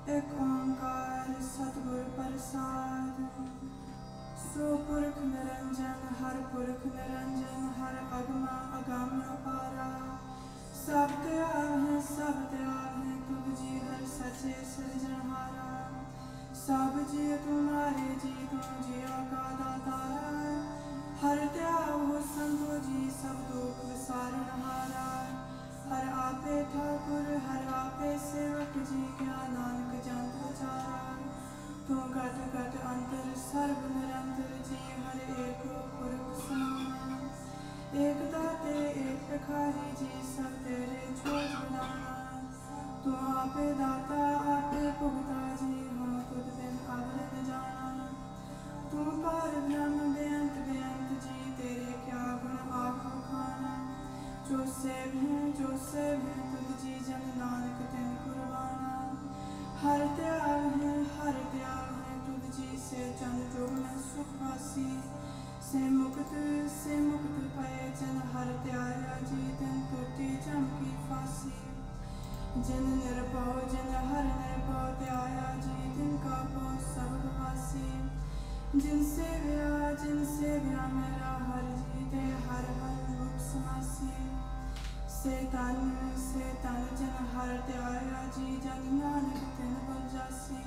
एक ओंकार सतगुर प्रसाद। सो पुरख निरंजन हर पुरख निरंजन हर अगम अगम अपारा। सब दयाल है सब दयाल है तुझ जी हर सचे सृजनहारा। सब जी तुम्हारे जी तुम जिया का दातारा। हर त्याग हो संतो जी सब दुख विसारनहारा। हर आपे ठाकुर हर आपे सेवक जी क्या नानक जंत उचारा। तू घट घट अंतर सर्व निरंतर जी हर एक पुरख समाना। एक दाते एक भिखारी जी सब तेरे छोड़ बनाना। तू आपे दाता आपे भुगता जी हम तुझ बिन अवर न जाना। तू पार ब्रह्म बेअंत बेअंत जी तेरे क्या गुण आखो खाना। जो सेव है तुझ जी जन नानक तिन कुर्बाना। हर त्याग है तुझ जी से जन जो न सुख वासी। से मुक्त पाए जन हर त्याया जी तिन टूटी जम की फांसी। जिन निर्भव जिन हर निर्भव त्याया जी तिन का पो सब वासी। जिनसे व्या मेरा हर जी दे हर हर रूप समासी। से तन जन हर त्याया जी जन नानक तिन बल जासी।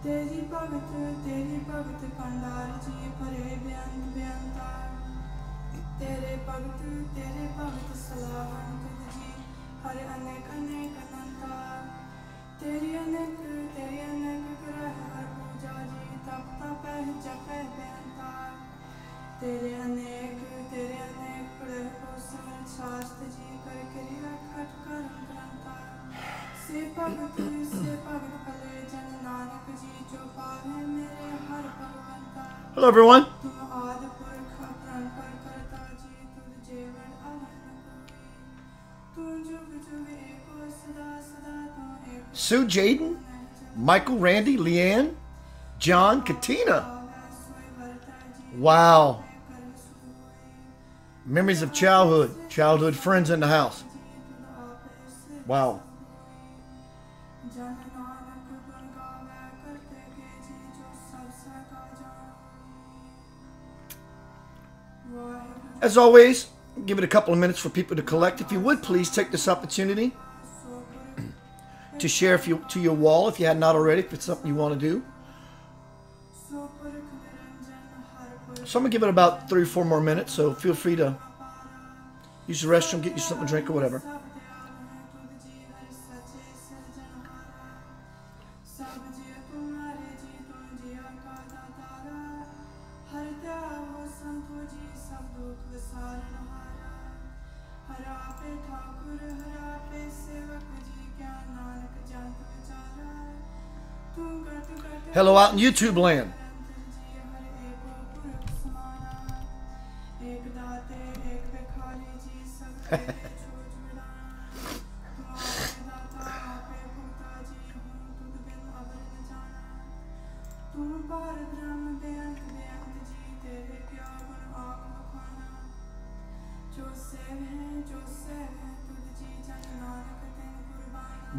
तेरी भगत कंडार जी परे बेअंत बेअंता। तेरे भगत सलाहन तुझ जी हर अनेक अनेक अनंता। तेरी अनेक ग्रह हर पूजा जी तप तपह जपह बेअंता। तेरे अनेक ग्रह को समर शास्त्र जी कर क्रिया खट करम करंता। से भगत भले जन नानक जी जो पावे मेरे हर भगवंता। Hello everyone. तुम आदि पुरख अपरंपर करता जी तुझ जेवर अवर न कोई। तू जुग जुग एको सदा सदा तू एको। Sue Jaden, Michael, Randy, Leanne, John, Katina. Wow. Memories of childhood friends in the house. Wow. As always, give it a couple of minutes for people to collect. If you would, please take this opportunity to share to your wall if you had not already, if it's something you want to do. So I'm going to give it about 3 or 4 more minutes, so feel free to use the restroom, get you something to drink or whatever. Hello out in YouTube land.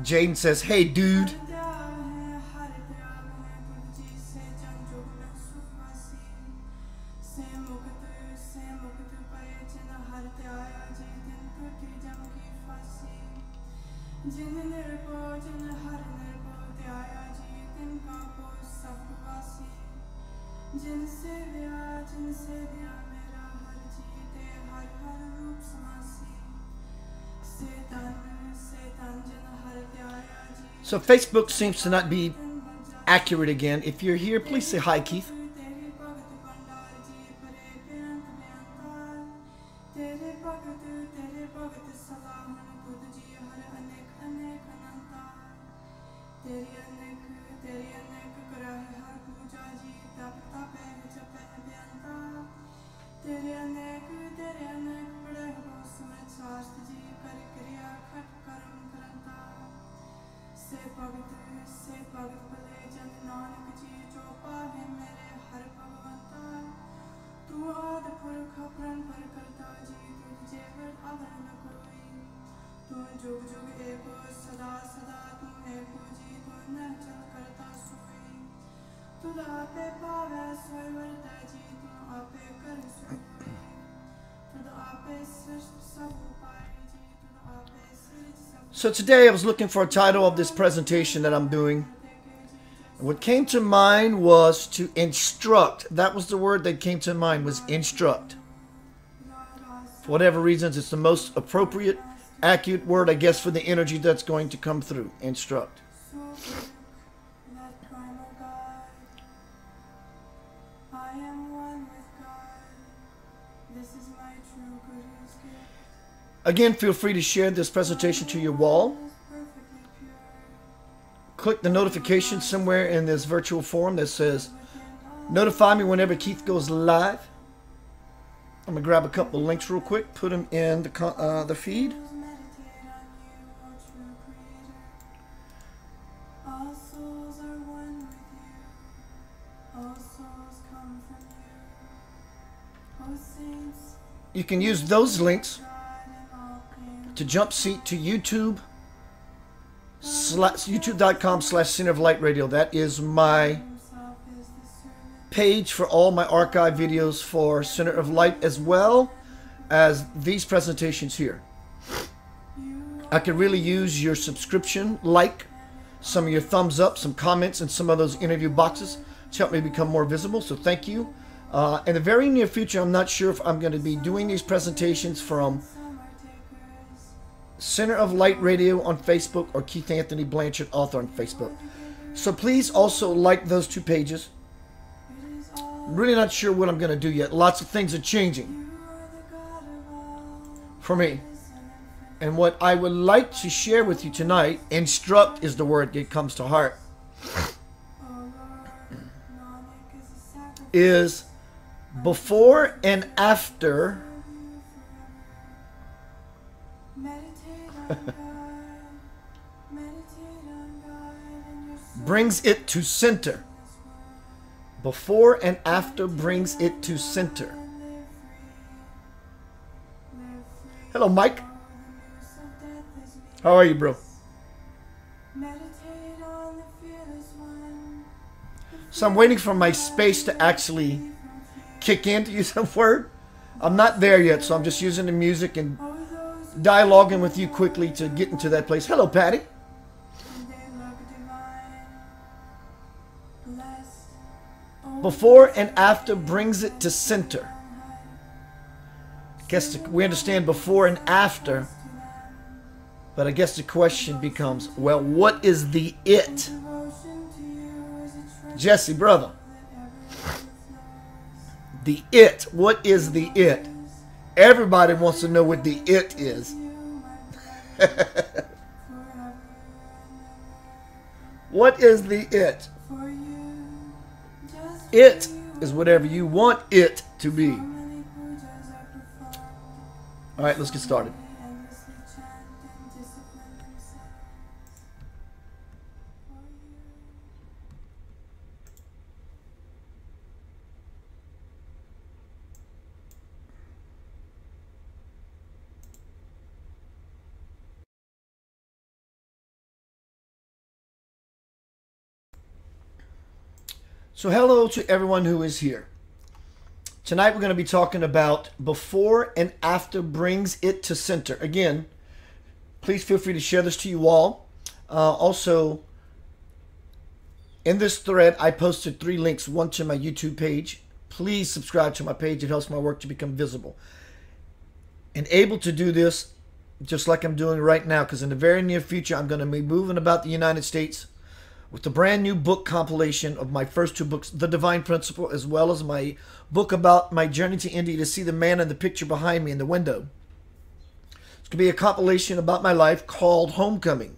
Jaden says, hey dude. So Facebook seems to not be accurate again. If you're here, please say hi, Keith. जुग जुग एको सदा सदा तुम एको जी तुम So today I was looking for a title of this presentation that I'm doing. What came to mind was to instruct. That was the word that came to mind, was instruct. For whatever reasons, it's the most appropriate, accurate word, I guess, for the energy that's going to come through. Instruct. Again, feel free to share this presentation to your wall. Click the notification somewhere in this virtual forum that says, notify me whenever Keith goes live. I'm going to grab a couple of links real quick, put them in the feed. You can use those links to jump seat to YouTube, youtube.com/Center of Light Radio. That is my page for all my archive videos for Center of Light, as well as these presentations here. I could really use your subscription, like, some of your thumbs up, some comments, and some of those interview boxes to help me become more visible. So thank you. In the very near future, I'm not sure if I'm going to be doing these presentations from Center of Light Radio on Facebook or Keith Anthony Blanchard Author on Facebook. So please also like those two pages. I'm really not sure what I'm going to do yet. Lots of things are changing for me. And what I would like to share with you tonight, instruct is the word that comes to heart, is before and after brings it to center. Before and after brings it to center. Hello, Mike. How are you, bro? So I'm waiting for my space to actually kick in, to use a word. I'm not there yet, so I'm just using the music and dialoguing with you quickly to get into that place. Hello, Patty. Before and after brings it to center. I guess we understand before and after, but I guess the question becomes, well, what is the it? Jesse, brother. The it. What is the it? Everybody wants to know what the it is. What is the it? It is whatever you want it to be. All right, let's get started. So hello to everyone who is here. Tonight we're going to be talking about before and after brings it to center. Again, please feel free to share this to you all. Also, in this thread, I posted 3 links, one to my YouTube page. Please subscribe to my page. It helps my work to become visible. And able to do this just like I'm doing right now, because in the very near future, I'm going to be moving about the United States with a brand new book compilation of my first 2 books, The Divine Principle, as well as my book about my journey to India to see the man in the picture behind me in the window. It's going to be a compilation about my life called Homecoming.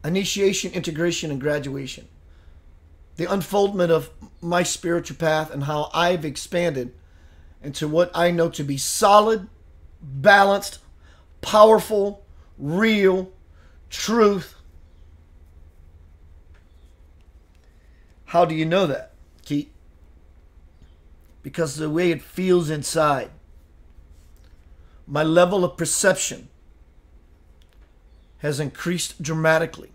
Initiation, integration, and graduation. The unfoldment of my spiritual path and how I've expanded into what I know to be solid, balanced, powerful, real, truth. How do you know that, Keith? Because of the way it feels inside. My level of perception has increased dramatically.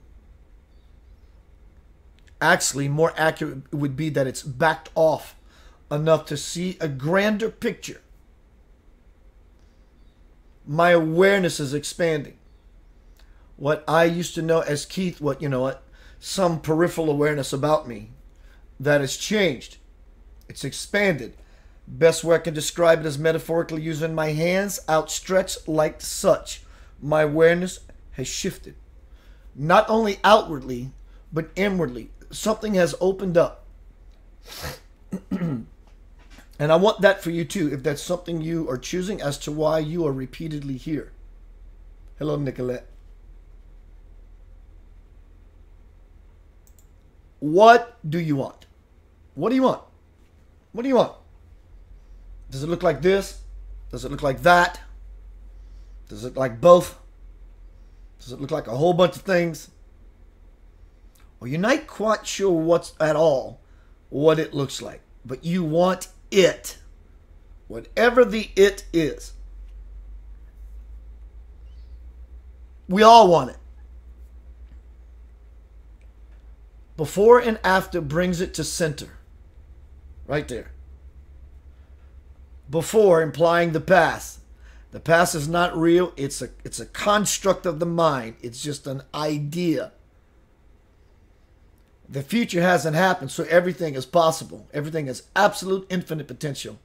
Actually, more accurate would be that it's backed off enough to see a grander picture My awareness is expanding. What I used to know as Keith, some peripheral awareness about me, that has changed. It's expanded. Best way I can describe it is metaphorically using my hands outstretched like such. My awareness has shifted. Not only outwardly, but inwardly. Something has opened up. And I want that for you too, if that's something you are choosing as to why you are repeatedly here. Hello, Nicolette. What do you want? What do you want? What do you want? Does it look like this? Does it look like that? Does it look like both? Does it look like a whole bunch of things? Or you're not quite sure what's at all what it looks like, but you want it. Whatever the it is. We all want it. Before and after brings it to center. Right there. Before implying the past. The past is not real. It's a construct of the mind. It's just an idea. The future hasn't happened, so everything is possible. Everything has absolute infinite potential.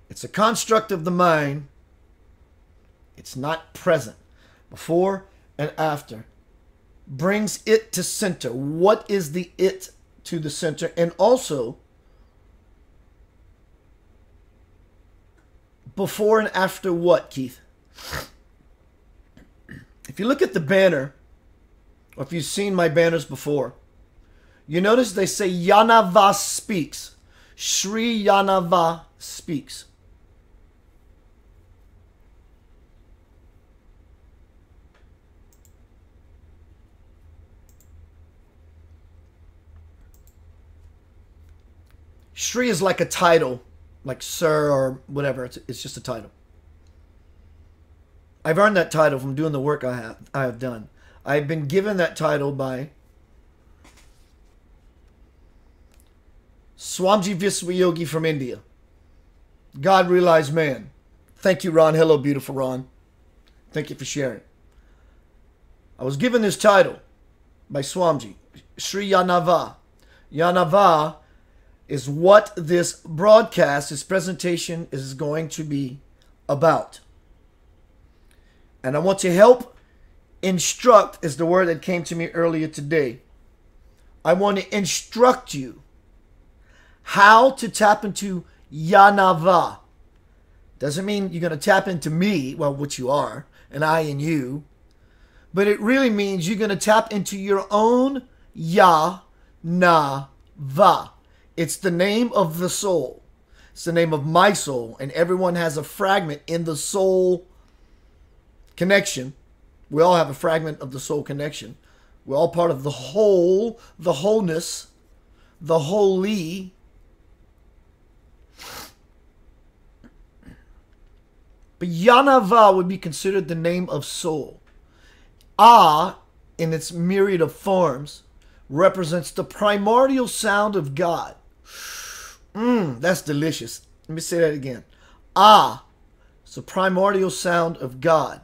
It's a construct of the mind. It's not present. Before and after brings it to center. What is the it to the center? And also, before and after what, Keith? If you look at the banner, or if you've seen my banners before, you notice they say Yanava speaks. Sri Yanava speaks. Sri is like a title, like sir or whatever. It's just a title. I've earned that title from doing the work I have done. I've been given that title by Swamiji Viswayogi from India. God realized man. Thank you, Ron. Hello, beautiful Ron. Thank you for sharing. I was given this title by Swamiji, Sri Yanava. Yanava is what this broadcast, this presentation is going to be about. And I want to help instruct is the word that came to me earlier today. I want to instruct you how to tap into Yanava. Doesn't mean you're going to tap into me, well, which you are, and I and you. But it really means you're going to tap into your own Yanava. It's the name of the soul. It's the name of my soul. And everyone has a fragment in the soul connection. We all have a fragment of the soul connection. We're all part of the whole, the wholeness, the holy. But Yanava would be considered the name of soul. Ah, in its myriad of forms, represents the primordial sound of God. That's delicious. Let me say that again. Ah, it's the primordial sound of God.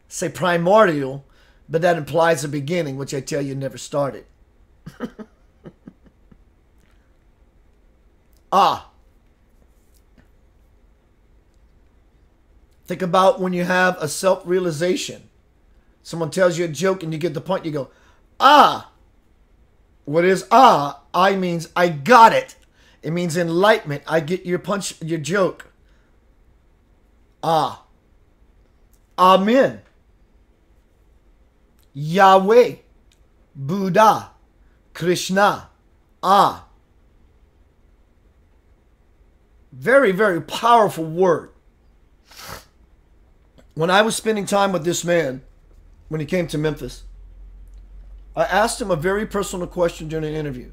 Say primordial, but that implies a beginning, which I tell you never started. Ah. Think about when you have a self-realization. Someone tells you a joke and you get the point, you go, ah. What is ah? I means I got it. It means enlightenment. I get your punch, your joke. Ah. Amen. Yahweh. Buddha. Krishna. Ah. Very, very powerful word. When I was spending time with this man, when he came to Memphis, I asked him a very personal question during an interview.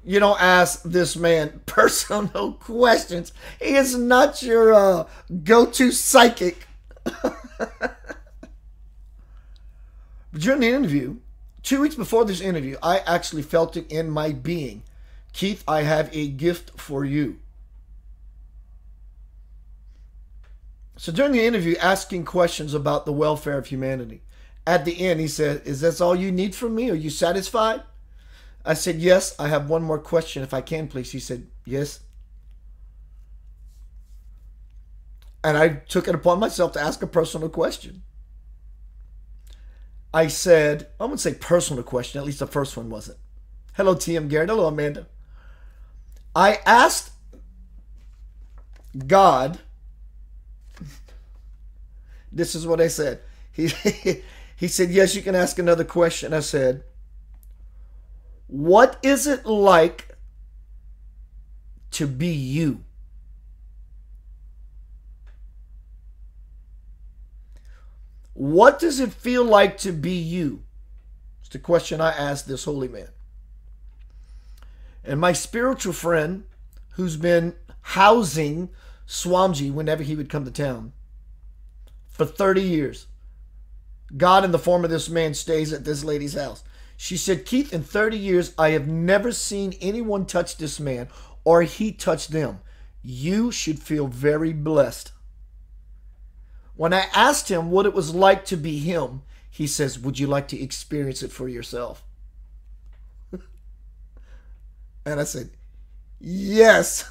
You don't ask this man personal questions. He is not your go-to psychic. But during the interview, 2 weeks before this interview, I actually felt it in my being. Keith, I have a gift for you. So during the interview, asking questions about the welfare of humanity. At the end, he said, "Is that all you need from me? Are you satisfied?" I said, "Yes, I have one more question if I can, please." He said, "Yes." And I took it upon myself to ask a personal question. I said, I wouldn't say personal question, at least the first one wasn't. Hello, T.M. Garrett. Hello, Amanda. I asked God, this is what I said. He said, "Yes, you can ask another question." I said, "What is it like to be you?" What does it feel like to be you? It's the question I asked this holy man. And my spiritual friend, who's been housing Swamiji whenever he would come to town for 30 years, God in the form of this man stays at this lady's house. She said, "Keith, in 30 years, I have never seen anyone touch this man or he touch them. You should feel very blessed." When I asked him what it was like to be him, he says, "Would you like to experience it for yourself?" And I said, "Yes."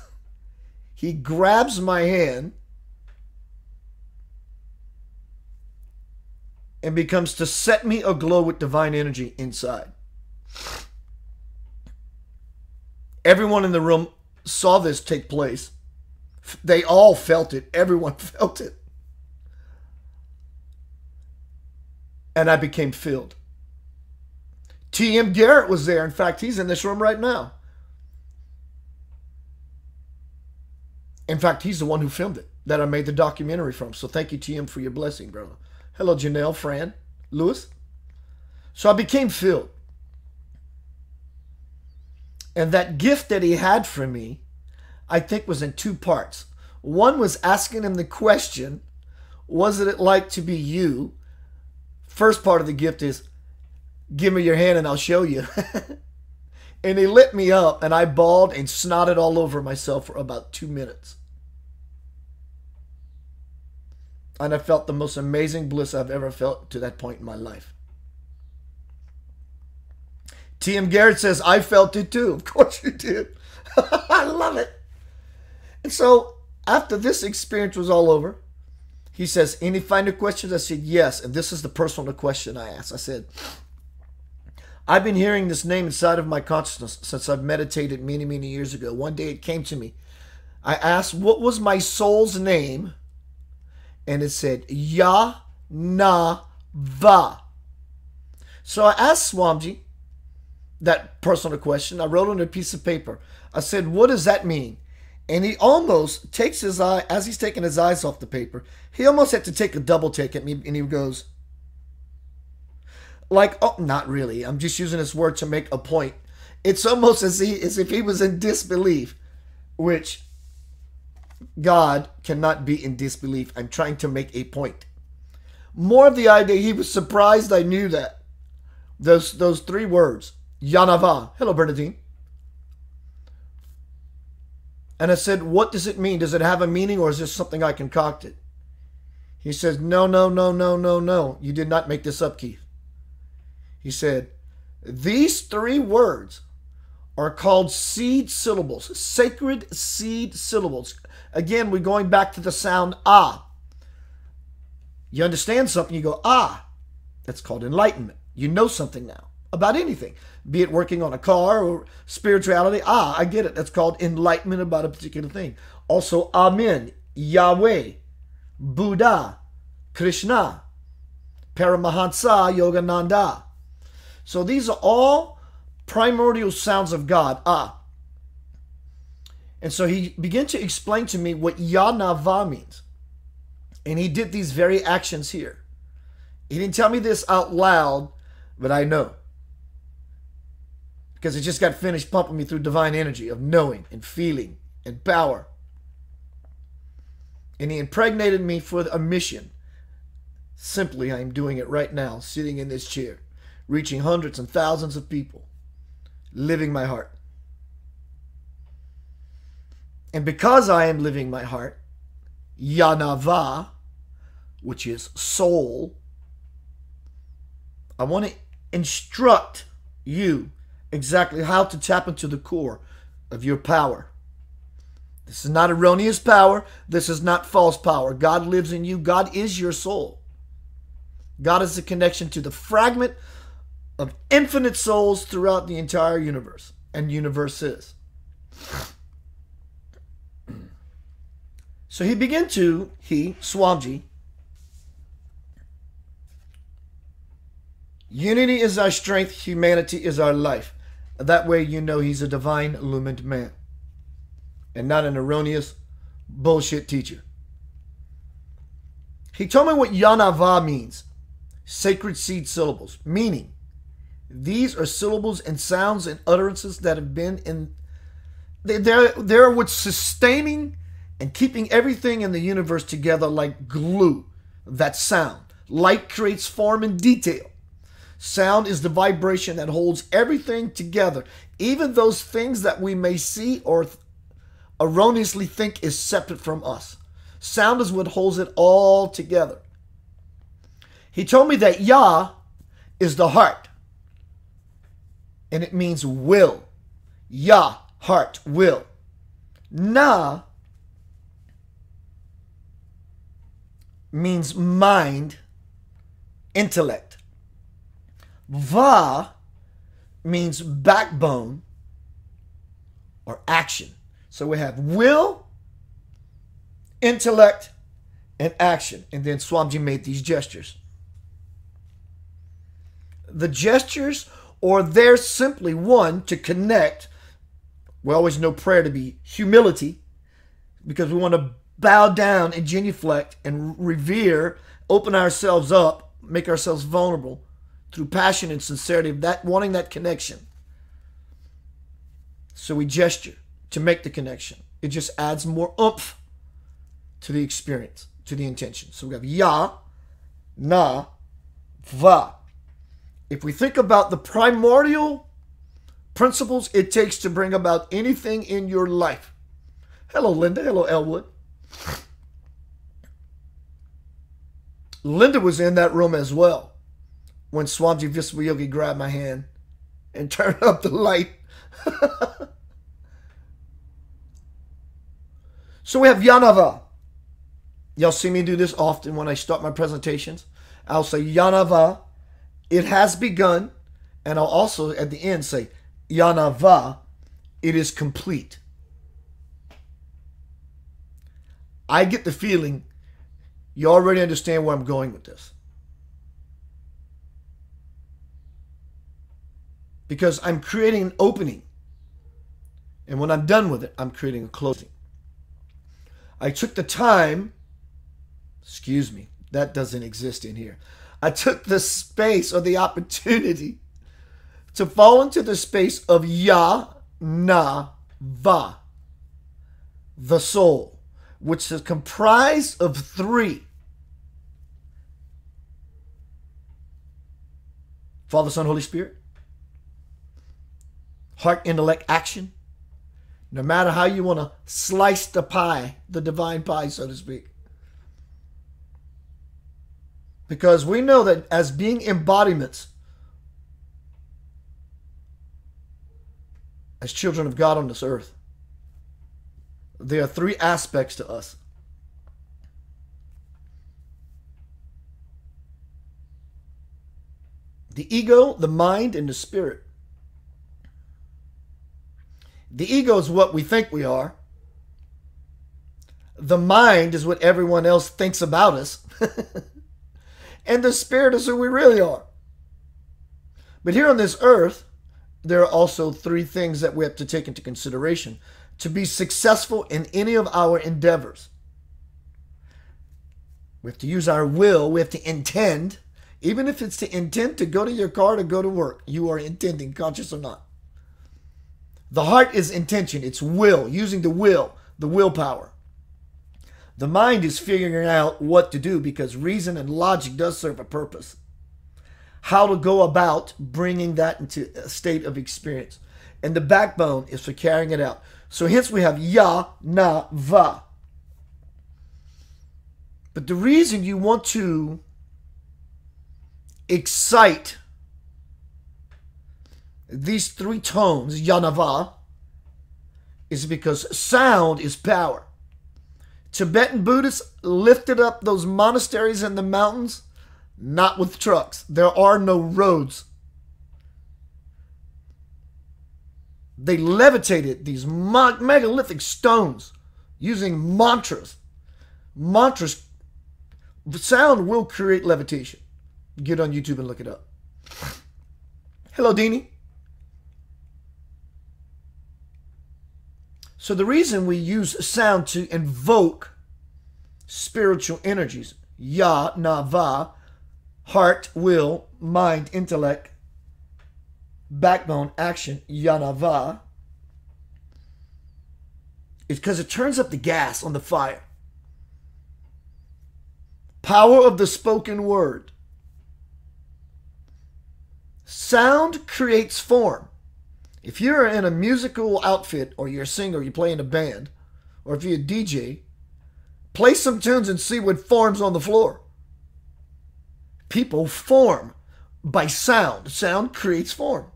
He grabs my hand and becomes to set me aglow with divine energy inside. Everyone in the room saw this take place. They all felt it. Everyone felt it. And I became filled. T.M. Garrett was there. In fact, he's in this room right now. In fact, he's the one who filmed it, that I made the documentary from. So thank you, T.M., for your blessing, brother. Hello, Janelle, Fran, Lewis. So I became filled. And that gift that he had for me, I think, was in two parts. One was asking him the question, "Was it like to be you?" First part of the gift is, "Give me your hand and I'll show you." And he lit me up and I bawled and snotted all over myself for about 2 minutes. And I felt the most amazing bliss I've ever felt to that point in my life. T.M. Garrett says, "I felt it too." Of course you did. I love it. And so after this experience was all over, he says, "Any final questions?" I said, "Yes." And this is the personal question I asked. I said, "I've been hearing this name inside of my consciousness since I've meditated many, many years ago. One day it came to me. I asked, what was my soul's name? And it said, Yah-Na-Va. So I asked Swamiji that personal question. I wrote on a piece of paper. I said, "What does that mean?" And he almost takes his eye, as he's taking his eyes off the paper, he almost had to take a double take at me, and he goes, like, "Oh, not really. I'm just using this word to make a point." It's almost as if he was in disbelief, which God cannot be in disbelief. I'm trying to make a point. More of the idea, he was surprised I knew that. Those 3 words, Yah-Na-Va. Hello, Bernadine. And I said, "What does it mean? Does it have a meaning, or is this something I concocted?" He says, No. You did not make this up, Keith. He said, "These 3 words are called seed syllables, sacred seed syllables." Again, we're going back to the sound ah. You understand something, you go ah. That's called enlightenment. You know something now about anything, be it working on a car or spirituality. Ah, I get it. That's called enlightenment about a particular thing. Also, Amen, Yahweh, Buddha, Krishna, Paramahansa, Yogananda. So these are all primordial sounds of God. Ah. And so he began to explain to me what Yah-Na-Va means. And he did these very actions here. He didn't tell me this out loud, but I know. Because it just got finished pumping me through divine energy of knowing and feeling and power. And he impregnated me for a mission. Simply, I am doing it right now, sitting in this chair, reaching hundreds and thousands of people, living my heart. And because I am living my heart, Yah-Na-Va, which is soul, I want to instruct you exactly how to tap into the core of your power. This is not erroneous power. This is not false power. God lives in you. God is your soul. God is the connection to the fragment of infinite souls throughout the entire universe and universes. So Swamiji, unity is our strength, humanity is our life. That way you know he's a divine illumined man and not an erroneous bullshit teacher. He told me what Yanava means. Sacred seed syllables. Meaning, these are syllables and sounds and utterances that have been in... They're what's sustaining and keeping everything in the universe together like glue. That's sound. Light creates form and detail. Sound is the vibration that holds everything together, even those things that we may see or erroneously think is separate from us. Sound is what holds it all together. He told me that Yah is the heart, and it means will. Yah, heart, will. Na means mind, intellect. Va means backbone or action. So we have will, intellect, and action. And then Swamiji made these gestures. The gestures, or they're simply one, to connect. We always know prayer to be humility, because we want to bow down and genuflect and revere, open ourselves up, make ourselves vulnerable through passion and sincerity of that, wanting that connection. So we gesture to make the connection. It just adds more oomph to the experience, to the intention. So we have Ya, Na, Va. If we think about the primordial principles it takes to bring about anything in your life. Hello, Linda. Hello, Elwood. Linda was in that room as well when Swamiji Visvayogi grabbed my hand and turned up the light. So we have Yanava. Y'all see me do this often when I start my presentations. I'll say Yanava, it has begun. And I'll also at the end say Yanava, it is complete. I get the feeling you already understand where I'm going with this. Because I'm creating an opening. And when I'm done with it, I'm creating a closing. I took the time, excuse me, that doesn't exist in here. I took the space or the opportunity to fall into the space of Ya, Na, Va, the soul, which is comprised of three. Father, Son, Holy Spirit. Heart, intellect, action. No matter how you want to slice the pie, the divine pie, so to speak. Because we know that as being embodiments, as children of God on this earth, there are three aspects to us. The ego, the mind, and the spirit. The ego is what we think we are. The mind is what everyone else thinks about us. And the spirit is who we really are. But here on this earth, there are also three things that we have to take into consideration to be successful in any of our endeavors. We have to use our will. We have to intend. Even if it's to intend to go to your car to go to work, you are intending, conscious or not. The heart is intention. It's will, using the will, the willpower. The mind is figuring out what to do because reason and logic does serve a purpose. How to go about bringing that into a state of experience. And the backbone is for carrying it out. So hence we have Ya, Na, Va. But the reason you want to excite these three tones, Yanava, is because sound is power. Tibetan Buddhists lifted up those monasteries in the mountains, not with trucks. There are no roads. They levitated these megalithic stones using mantras. Mantras, sound will create levitation. Get on YouTube and look it up. Hello, Deanie. So the reason we use sound to invoke spiritual energies, Ya, Na, Va, heart, will, mind, intellect, backbone, action, Ya, Na, Va, is because it turns up the gas on the fire. Power of the spoken word. Sound creates form. If you're in a musical outfit, or you're a singer, you play in a band, or if you're a DJ, play some tunes and see what forms on the floor. People form by sound. Sound creates form.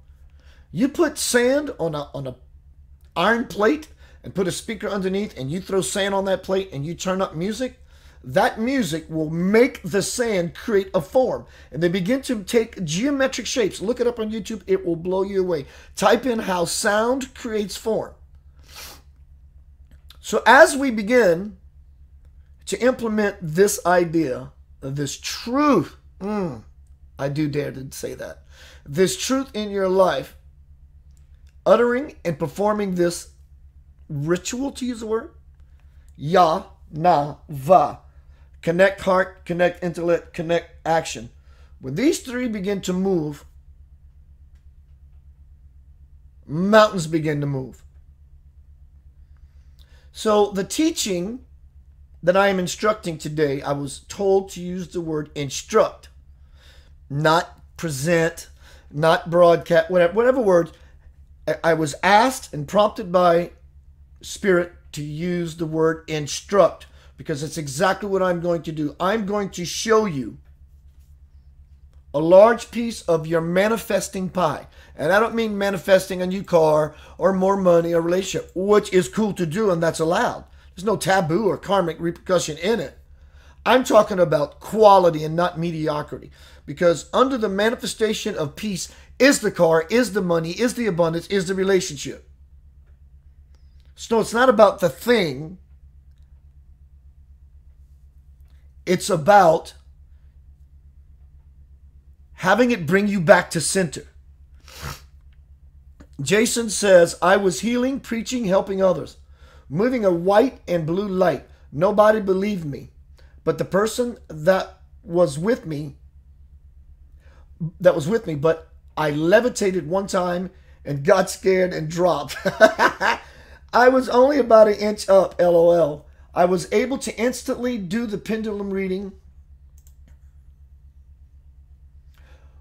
You put sand on a iron plate and put a speaker underneath, and you throw sand on that plate and you turn up music, that music will make the sand create a form. And they begin to take geometric shapes. Look it up on YouTube. It will blow you away. Type in how sound creates form. So as we begin to implement this idea, this truth, I do dare to say that, this truth in your life, uttering and performing this ritual, to use the word, Ya, Na, Va, connect heart, connect intellect, connect action. When these three begin to move, mountains begin to move. So the teaching that I am instructing today, I was told to use the word instruct, not present, not broadcast, whatever words. I was asked and prompted by Spirit to use the word instruct, because it's exactly what I'm going to do. I'm going to show you a large piece of your manifesting pie. And I don't mean manifesting a new car or more money or relationship, which is cool to do and that's allowed. There's no taboo or karmic repercussion in it. I'm talking about quality and not mediocrity. Because under the manifestation of peace is the car, is the money, is the abundance, is the relationship. So it's not about the thing. It's about having it bring you back to center. Jason says, I was healing, preaching, helping others, moving a white and blue light. Nobody believed me. But the person that was with me, but I levitated one time and got scared and dropped. I was only about an inch up, LOL. I was able to instantly do the pendulum reading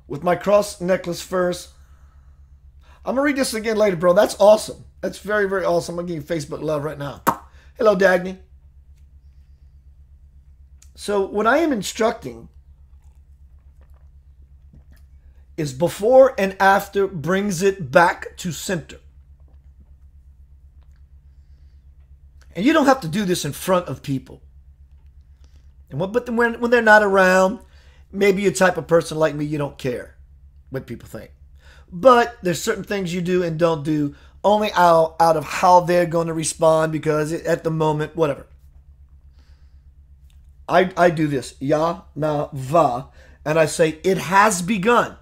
with my cross necklace first. I'm going to read this again later, bro. That's awesome. That's very, very awesome. I'm going to give you Facebook love right now. Hello, Dagny. So what I am instructing is before and after brings it back to center. And you don't have to do this in front of people. But when they're not around, maybe you're the type of person like me, you don't care what people think. But there's certain things you do and don't do only out of how they're going to respond, because at the moment, whatever. I do this, Ya, Na, Va, and I say, it has begun.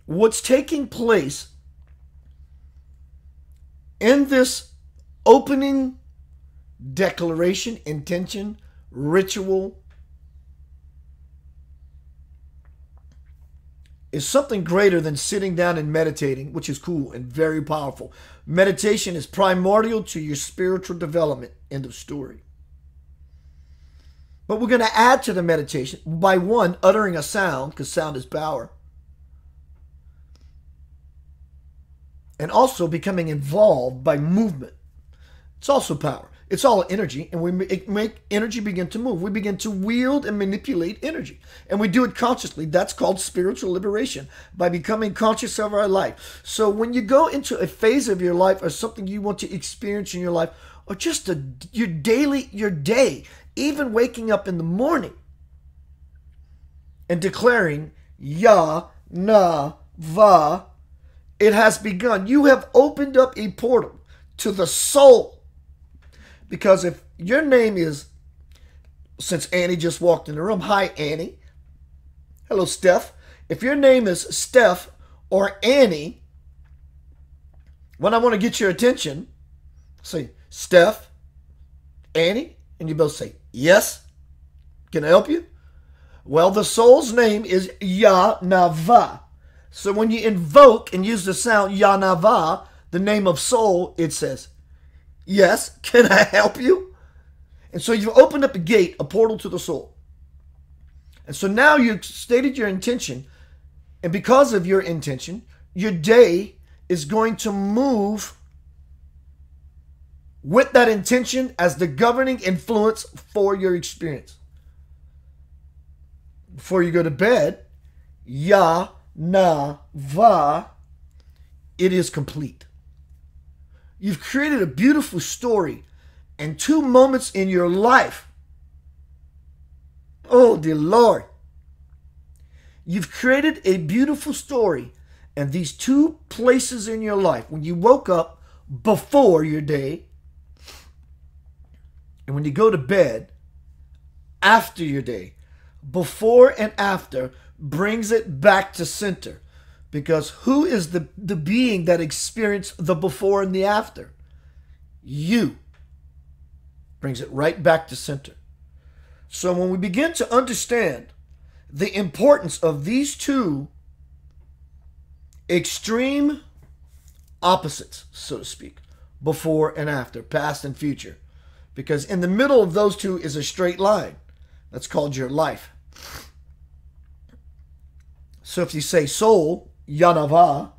What's taking place in this opening declaration, intention, ritual, is something greater than sitting down and meditating, which is cool and very powerful. Meditation is primordial to your spiritual development. End of story. But we're going to add to the meditation by one, uttering a sound, because sound is power. and also becoming involved by movement. It's also power. It's all energy, and we make energy begin to move. We begin to wield and manipulate energy, and we do it consciously. That's called spiritual liberation, by becoming conscious of our life. So when you go into a phase of your life or something you want to experience in your life, or just your day, even waking up in the morning and declaring Ya Na Va, it has begun. You have opened up a portal to the soul. Because if your name is, since Annie just walked in the room, hi Annie. Hello Steph. If your name is Steph or Annie, when I want to get your attention, say Steph, Annie, and you both say yes. Can I help you? Well, the soul's name is Ya Na Va. So when you invoke and use the sound Ya Na Va, the name of soul, it says, yes, can I help you? And so you've opened up a gate, a portal to the soul. And so now you've stated your intention. And because of your intention, your day is going to move with that intention as the governing influence for your experience. Before you go to bed, Ya Na Va, it is complete. You've created a beautiful story and 2 moments in your life. Oh, dear Lord. You've created a beautiful story and these 2 places in your life. When you woke up before your day and when you go to bed after your day, before and after brings it back to center. Because who is the being that experienced the before and the after? You. Brings it right back to center. So when we begin to understand the importance of these 2 extreme opposites, so to speak, before and after, past and future. Because in the middle of those 2 is a straight line. That's called your life. So if you say soul, Ya Na Va,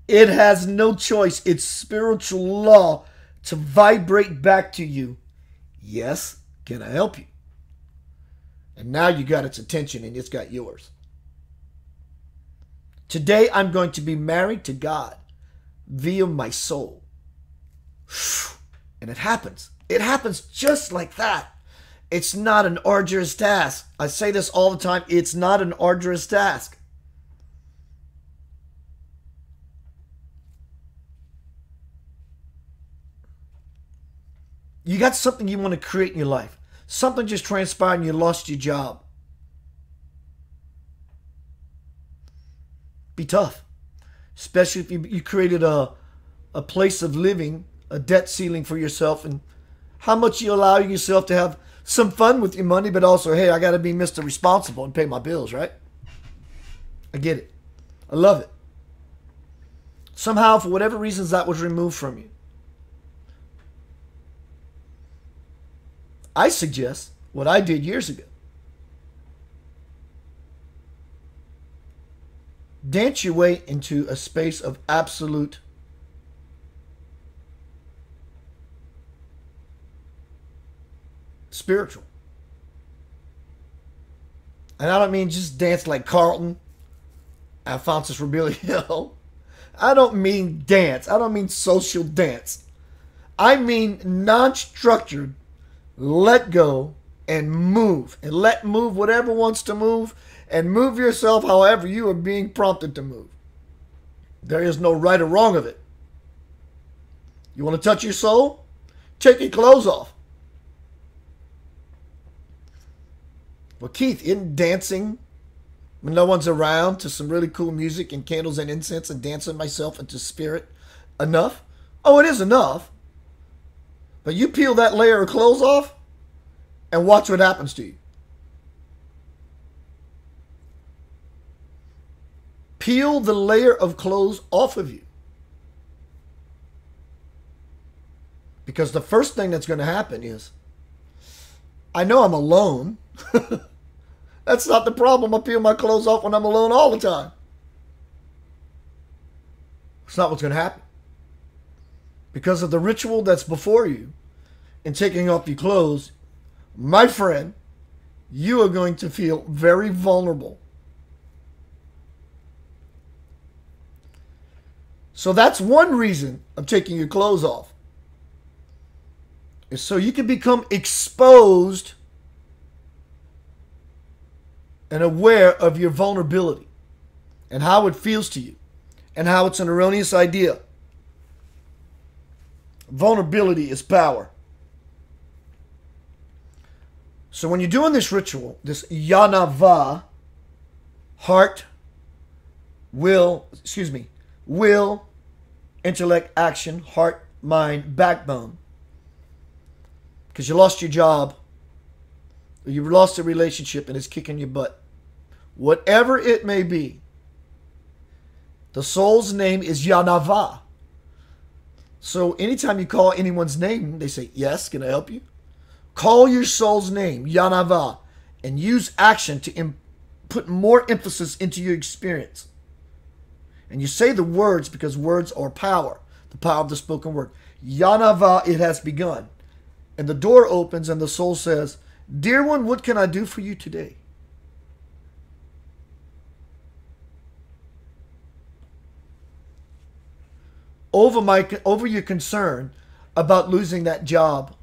it has no choice. It's spiritual law to vibrate back to you. Yes, can I help you? And now you got its attention and it's got yours. Today I'm going to be married to God via my soul. And it happens. It happens just like that. It's not an arduous task. I say this all the time. It's not an arduous task. You got something you want to create in your life. Something just transpired and you lost your job. Be tough. Especially if you created a place of living, a debt ceiling for yourself, and how much you allow yourself to have some fun with your money, but also, hey, I got to be Mr. Responsible and pay my bills, right? I get it. I love it. Somehow, for whatever reasons, that was removed from you. I suggest what I did years ago. Dance your way into a space of absolute spiritual. And I don't mean just dance like Carlton, Alphonsus Rebellion. I don't mean dance. I don't mean social dance. I mean non-structured. Let go and move. And let move whatever wants to move. And move yourself however you are being prompted to move. There is no right or wrong of it. You want to touch your soul? Take your clothes off. Well, Keith, isn't dancing when no one's around to some really cool music and candles and incense and dancing myself into spirit enough? Oh, it is enough. But you peel that layer of clothes off and watch what happens to you. Peel the layer of clothes off of you. Because the first thing that's going to happen is, I know I'm alone. That's not the problem. I peel my clothes off when I'm alone all the time. It's not what's going to happen. Because of the ritual that's before you and taking off your clothes, my friend, you are going to feel very vulnerable. So that's one reason of taking your clothes off. Is so you can become exposed and aware of your vulnerability and how it feels to you and how it's an erroneous idea. Vulnerability is power. So when you're doing this ritual, this Yanava, heart, will, intellect, action, heart, mind, backbone. Because you lost your job, or you lost a relationship and it's kicking your butt. Whatever it may be, the soul's name is Yanava. So anytime you call anyone's name, they say, yes, can I help you? Call your soul's name, Yanava, and use action to put more emphasis into your experience. And you say the words because words are power, the power of the spoken word. Yanava, it has begun. And the door opens and the soul says, dear one, what can I do for you today? Over your concern about losing that job,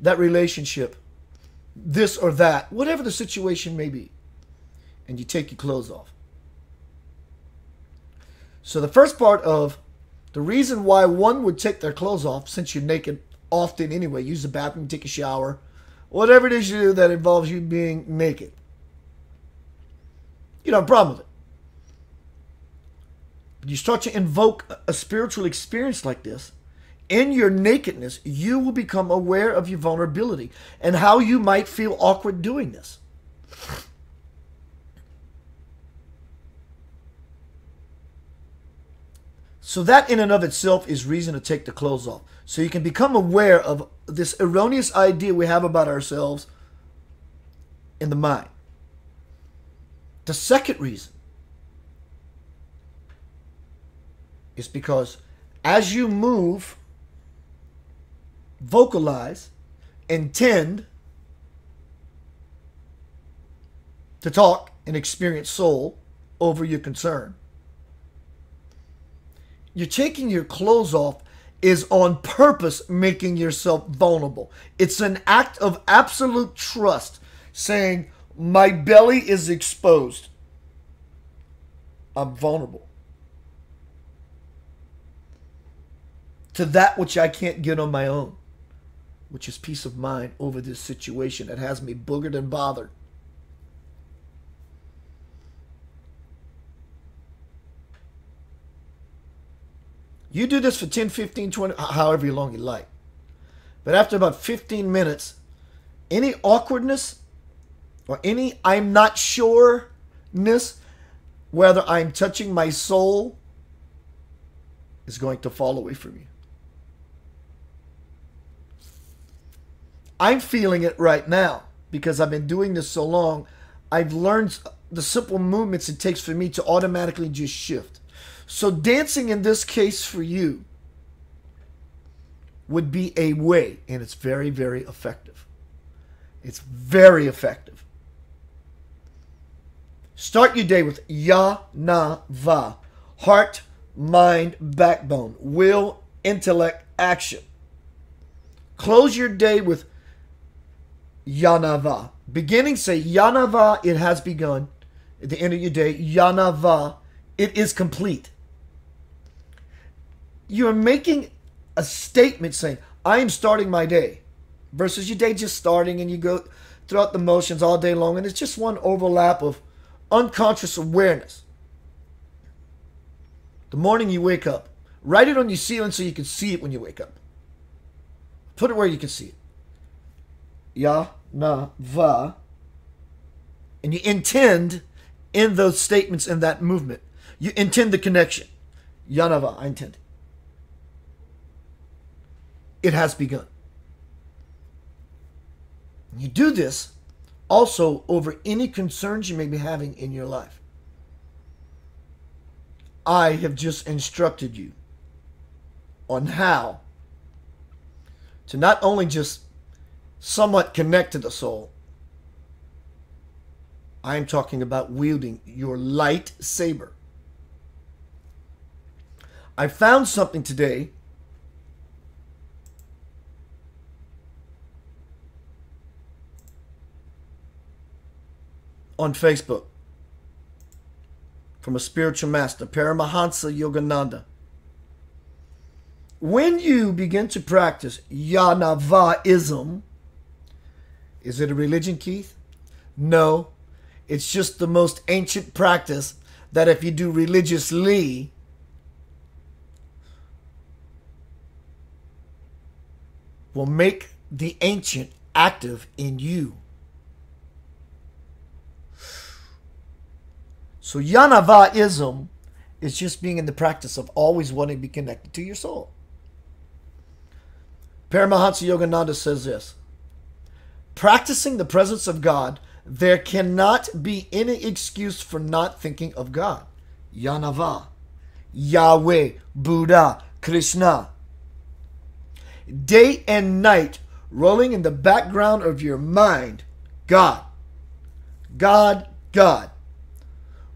that relationship, this or that, whatever the situation may be, and you take your clothes off. So the first part of the reason why one would take their clothes off, since you're naked often anyway, use the bathroom, take a shower, whatever it is you do that involves you being naked, you don't have a problem with it. You start to invoke a spiritual experience like this. In your nakedness, you will become aware of your vulnerability and how you might feel awkward doing this. So that in and of itself is reason to take the clothes off. So you can become aware of this erroneous idea we have about ourselves in the mind. The second reason is because as you move, vocalize, intend to talk and experience soul over your concern, you're taking your clothes off is on purpose making yourself vulnerable. It's an act of absolute trust, saying, my belly is exposed. I'm vulnerable to that which I can't get on my own, which is peace of mind over this situation that has me boogered and bothered. You do this for 10, 15, 20, however long you like. But after about 15 minutes, any awkwardness or any I'm not sure-ness, whether I'm touching my soul, is going to fall away from you. I'm feeling it right now because I've been doing this so long. I've learned the simple movements it takes for me to automatically just shift. So dancing in this case for you would be a way, and it's very, very effective. It's very effective. Start your day with Ya, Na, Va. Heart, mind, backbone. Will, intellect, action. Close your day with Yanava. Beginning, say Yanava, it has begun. At the end of your day, Yanava, it is complete. You're making a statement saying, I am starting my day, versus your day just starting and you go throughout the motions all day long and it's just one overlap of unconscious awareness. The morning you wake up, write it on your ceiling so you can see it when you wake up. Put it where you can see it. Ya, na, va. And you intend in those statements, in that movement, you intend the connection. Ya, na, va, I intend it. It has begun. You do this also over any concerns you may be having in your life. I have just instructed you on how to not only just somewhat connect to the soul. I am talking about wielding your lightsaber. I found something today on Facebook from a spiritual master, Paramahansa Yogananda. When you begin to practice Yanavaism, is it a religion, Keith? No, it's just the most ancient practice that if you do religiously, will make the ancient active in you. So Yanavaism is just being in the practice of always wanting to be connected to your soul. Paramahansa Yogananda says this: practicing the presence of God, there cannot be any excuse for not thinking of God. Yanava, Yahweh, Buddha, Krishna. Day and night, rolling in the background of your mind, God, God, God.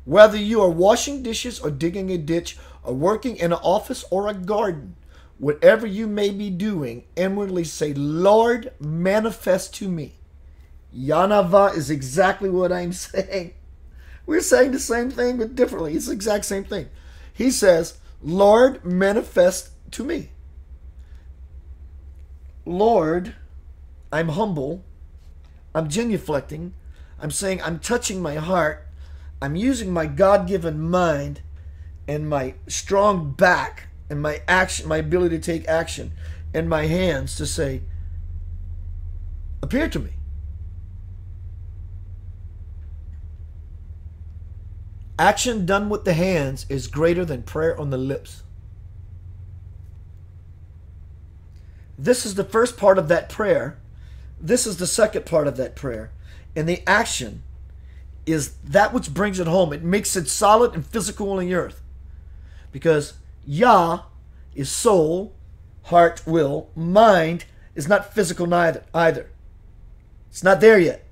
Whether you are washing dishes or digging a ditch or working in an office or a garden, whatever you may be doing, inwardly say, Lord, manifest to me. Yanava is exactly what I'm saying. We're saying the same thing, but differently. It's the exact same thing. He says, Lord, manifest to me. Lord, I'm humble. I'm genuflecting. I'm saying I'm touching my heart. I'm using my God-given mind and my strong back and my action, my ability to take action, and my hands to say, appear to me. Action done with the hands is greater than prayer on the lips. This is the first part of that prayer. This is the second part of that prayer. And the action is that which brings it home. It makes it solid and physical on the earth. Because Yah is soul, heart, will. Mind is not physical either. It's not there yet.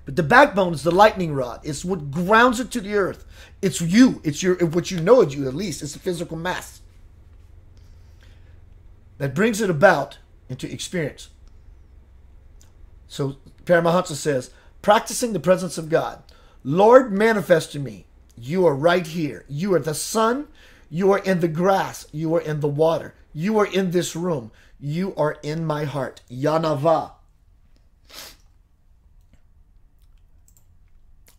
But the backbone is the lightning rod. It's what grounds it to the earth. It's you. It's your what you know is you, at least. It's the physical mass that brings it about into experience. So Paramahansa says, practicing the presence of God. Lord, manifest to me. You are right here. You are the sun. You are in the grass. You are in the water. You are in this room. You are in my heart. Yanava.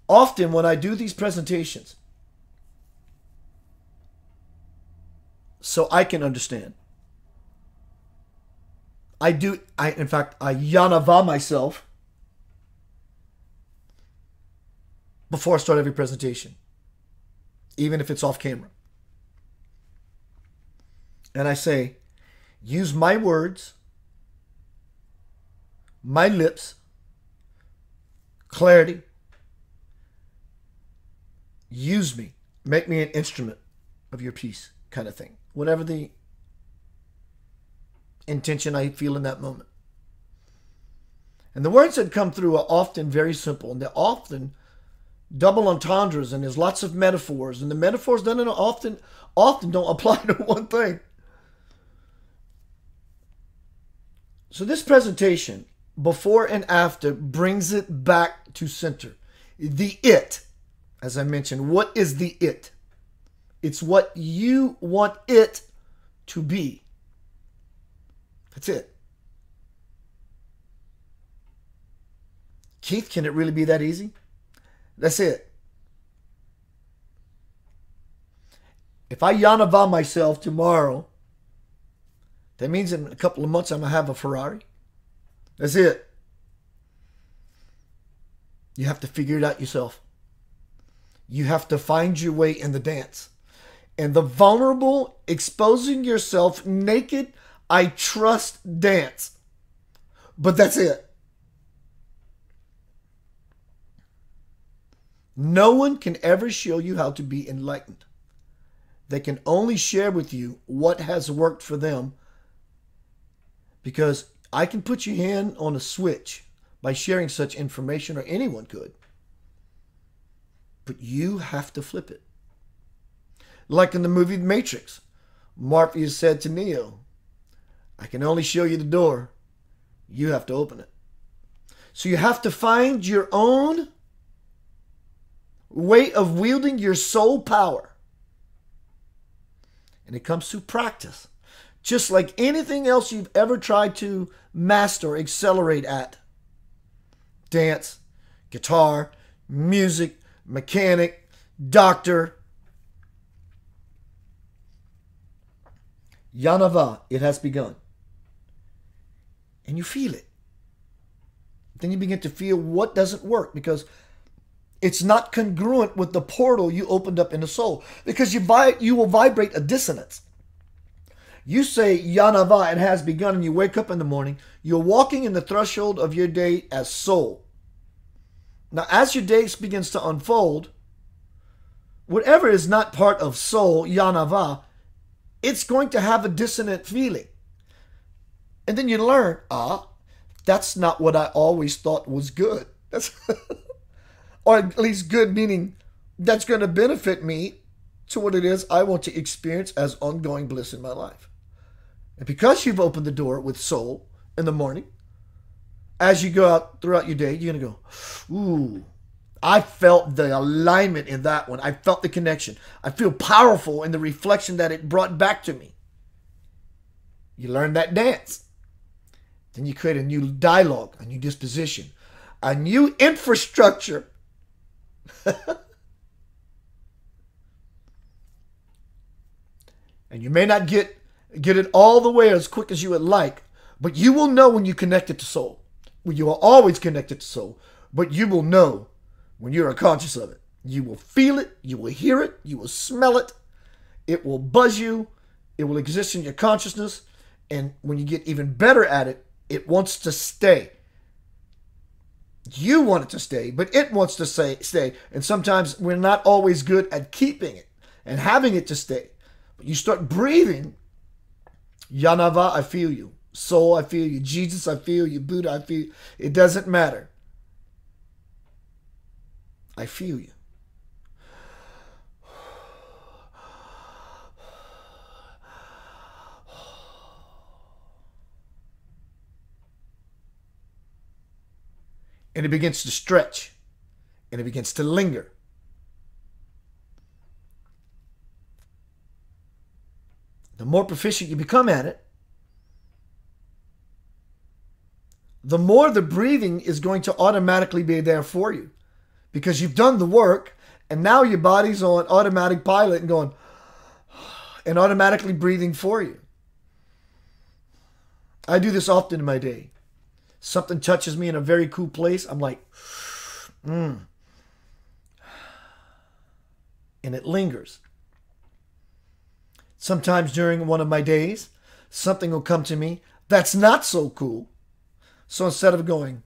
Often when I do these presentations, so I can understand, in fact, I Yanava myself before I start every presentation, even if it's off camera. And I say, use my words, my lips, clarity. Use me. Make me an instrument of your peace, kind of thing. Whatever the intention I feel in that moment. And the words that come through are often very simple, and they're often double entendres, and there's lots of metaphors, and the metaphors often don't apply to one thing. So this presentation, before and after, brings it back to center. The it, as I mentioned, what is the it? It's what you want it to be. That's it. Keith, can it really be that easy? That's it. If I Yanava myself tomorrow, that means in a couple of months I'm going to have a Ferrari. That's it. You have to figure it out yourself. You have to find your way in the dance. And the vulnerable, exposing yourself naked, I trust dance. But that's it. No one can ever show you how to be enlightened. They can only share with you what has worked for them, because I can put your hand on a switch by sharing such information, or anyone could. But you have to flip it. Like in the movie Matrix, Morpheus said to Neo, I can only show you the door. You have to open it. So you have to find your own way of wielding your soul power. And it comes through practice. Just like anything else you've ever tried to master or accelerate at. Dance, guitar, music, mechanic, doctor. Yanava, it has begun. And you feel it. Then you begin to feel what doesn't work, because it's not congruent with the portal you opened up in the soul. Because you will vibrate a dissonance. You say, Yanava, it has begun, and you wake up in the morning. You're walking in the threshold of your day as soul. Now, as your day begins to unfold, whatever is not part of soul, Yanava, it's going to have a dissonant feeling. And then you learn, that's not what I always thought was good. That's or at least good meaning that's going to benefit me to what it is I want to experience as ongoing bliss in my life. And because you've opened the door with soul in the morning, as you go out throughout your day, you're going to go, ooh, I felt the alignment in that one. I felt the connection. I feel powerful in the reflection that it brought back to me. You learn that dance. Then you create a new dialogue, a new disposition, a new infrastructure. And you may not get it all the way as quick as you would like, but you will know when you connect it to soul. Well, you are always connected to soul, but you will know when you are conscious of it. You will feel it, you will hear it, you will smell it, it will buzz you, it will exist in your consciousness, and when you get even better at it, it wants to stay. You want it to stay, but it wants to stay. And sometimes we're not always good at keeping it and having it to stay. But you start breathing, Yanava, I feel you. Soul, I feel you. Jesus, I feel you. Buddha, I feel you. It doesn't matter. I feel you. And it begins to stretch. And it begins to linger. The more proficient you become at it, the more the breathing is going to automatically be there for you. Because you've done the work, and now your body's on automatic pilot and going, and automatically breathing for you. I do this often in my day. Something touches me in a very cool place, I'm like, And it lingers. Sometimes during one of my days, something will come to me that's not so cool. So instead of going,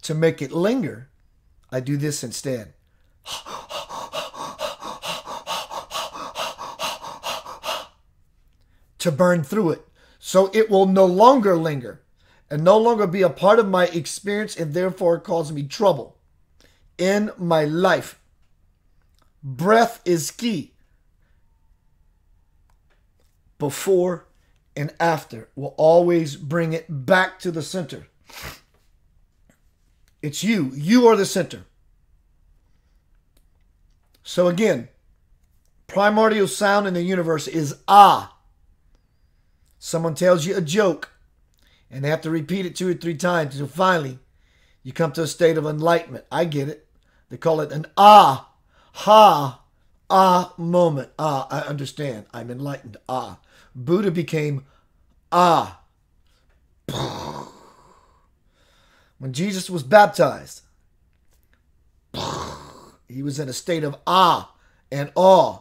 to make it linger, I do this instead. To burn through it, so it will no longer linger and no longer be a part of my experience, and therefore cause me trouble in my life. Breath is key. Before and after will always bring it back to the center. It's you. You are the center. So again, primordial sound in the universe is ah. Someone tells you a joke, and they have to repeat it 2 or 3 times until finally you come to a state of enlightenment. I get it. They call it an ah, ha, ah moment. Ah, I understand. I'm enlightened. Ah. Buddha became ah. When Jesus was baptized, he was in a state of ah and awe.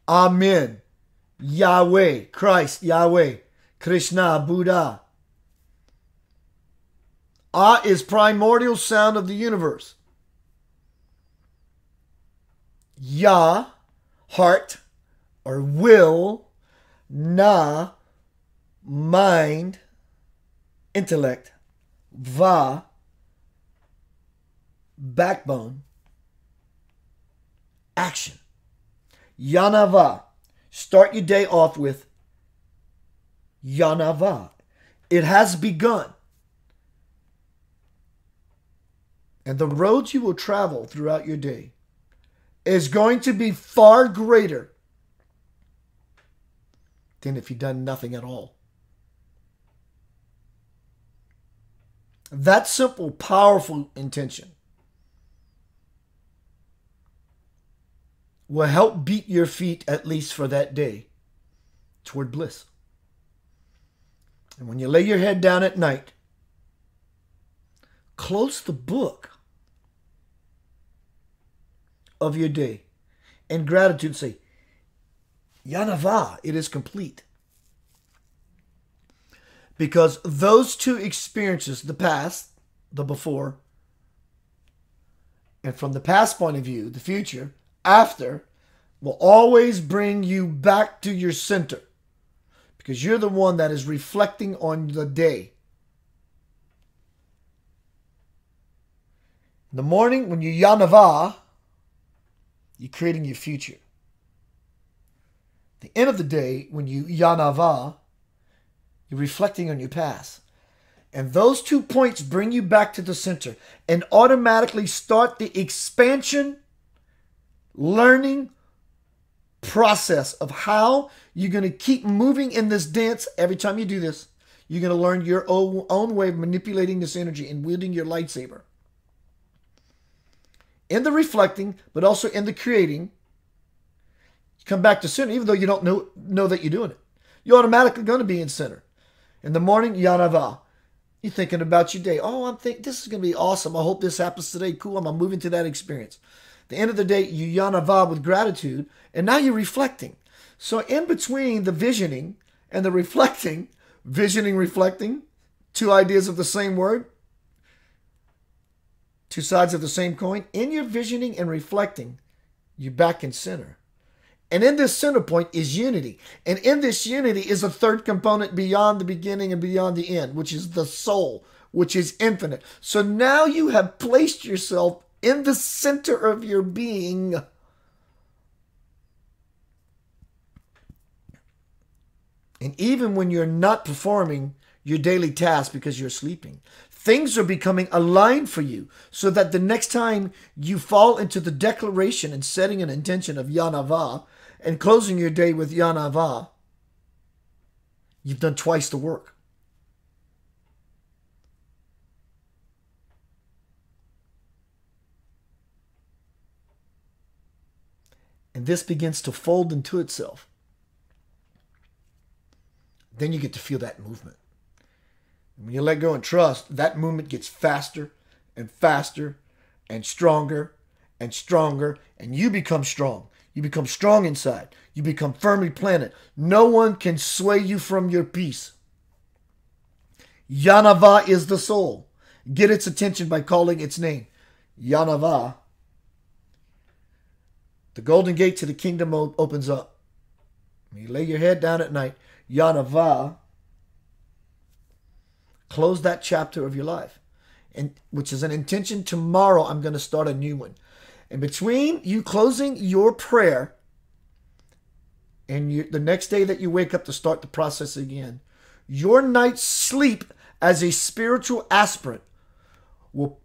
Amen. Yahweh, Christ, Yahweh, Krishna, Buddha. Ah is primordial sound of the universe. Ya, heart or will. Na, mind, intellect. Va, backbone, action. Yanava. Start your day off with Yanava. It has begun. And the roads you will travel throughout your day is going to be far greater than if you've done nothing at all. That simple, powerful intention will help beat your feet, at least for that day, toward bliss. And when you lay your head down at night, close the book of your day in gratitude. Say, Yanava, it is complete. Because those two experiences, the past, the before, and from the past point of view, the future, after, will always bring you back to your center. Because you're the one that is reflecting on the day. In the morning, when you Yanava, you're creating your future. At the end of the day, when you Yanava, you're reflecting on your past. And those 2 points bring you back to the center and automatically start the expansion, learning process of how you're going to keep moving in this dance. Every time you do this, you're going to learn your own way of manipulating this energy and wielding your lightsaber. In the reflecting, but also in the creating, you come back to center, even though you don't know that you're doing it. You're automatically going to be in center. In the morning, Yanava. You're thinking about your day. Oh, I'm thinking this is going to be awesome. I hope this happens today. Cool. I'm moving to that experience. At the end of the day, you Yanava with gratitude, and now you're reflecting. So in between the visioning and the reflecting, visioning, reflecting, two ideas of the same word, two sides of the same coin. In your visioning and reflecting, you're back in center. And in this center point is unity. And in this unity is a third component beyond the beginning and beyond the end, which is the soul, which is infinite. So now you have placed yourself in the center of your being. And even when you're not performing your daily task because you're sleeping, things are becoming aligned for you so that the next time you fall into the declaration and setting an intention of Yanava and closing your day with Yanava, you've done twice the work. And this begins to fold into itself. Then you get to feel that movement. And when you let go and trust, that movement gets faster and faster and stronger and stronger, and you become strong. You become strong inside. You become firmly planted. No one can sway you from your peace. Yanava is the soul. Get its attention by calling its name. Yanava. The golden gate to the kingdom opens up. When you lay your head down at night, Yanava, close that chapter of your life, and which is an intention. Tomorrow I'm going to start a new one. And between you closing your prayer and the next day that you wake up to start the process again, your night's sleep as a spiritual aspirant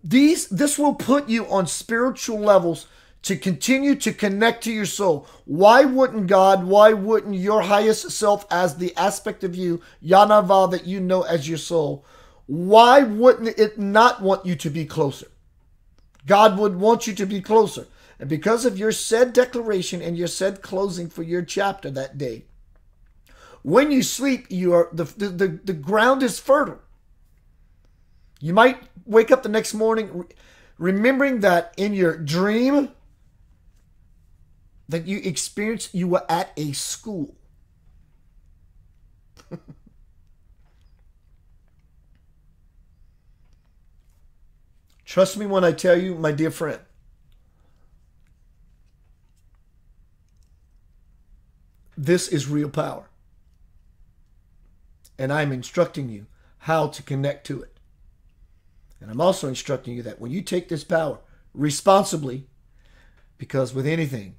this will put you on spiritual levels to continue to connect to your soul. Why wouldn't God, why wouldn't your highest self as the aspect of you, Yanava, that you know as your soul, why wouldn't it not want you to be closer? God would want you to be closer. And because of your said declaration and your said closing for your chapter that day, when you sleep, the ground is fertile. You might wake up the next morning remembering that in your dream that you experienced, you were at a school. Trust me when I tell you, my dear friend, This is real power. And I'm instructing you how to connect to it. And I'm also instructing you that when you take this power responsibly, because with anything,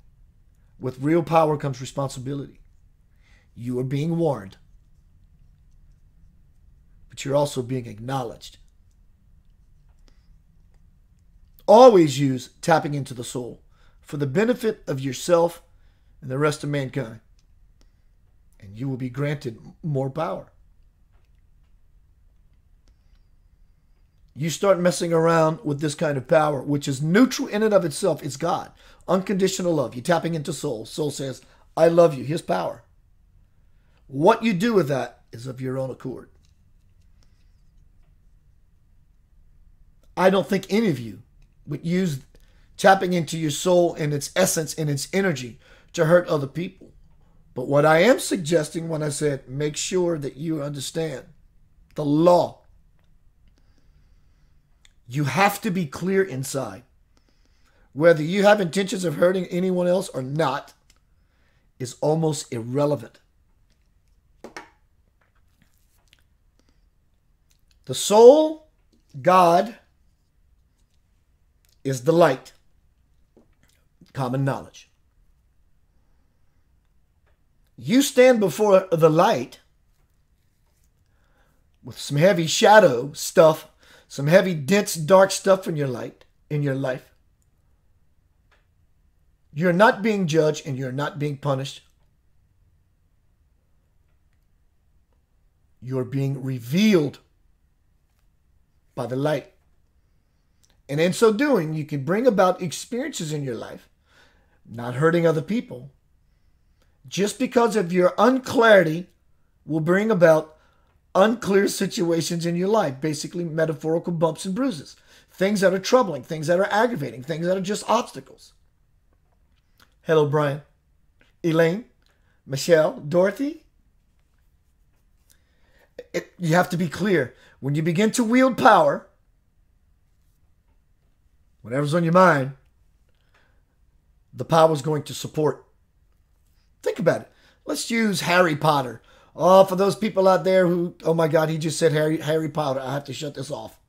with real power comes responsibility. You are being warned, but you're also being acknowledged. Always use tapping into the soul for the benefit of yourself and the rest of mankind, and you will be granted more power. You start messing around with this kind of power, which is neutral in and of itself. It's God. Unconditional love. You're tapping into soul. Soul says, I love you. Here's power. What you do with that is of your own accord. I don't think any of you would use tapping into your soul and its essence and its energy to hurt other people. But what I am suggesting when I said, make sure that you understand the law. You have to be clear inside. Whether you have intentions of hurting anyone else or not is almost irrelevant. The soul, God, is the light. Common knowledge. You stand before the light with some heavy shadow stuff, some heavy, dense, dark stuff in your life. You're not being judged and you're not being punished. You're being revealed by the light. And in so doing, you can bring about experiences in your life, not hurting other people. Just because of your unclarity will bring about unclear situations in your life, basically metaphorical bumps and bruises, things that are troubling, things that are aggravating, things that are just obstacles. Hello, Brian, Elaine, Michelle, Dorothy. You have to be clear. When you begin to wield power, whatever's on your mind, the power is going to support. Think about it. Let's use Harry Potter. Oh, for those people out there who, oh my God, he just said Harry Potter. I have to shut this off.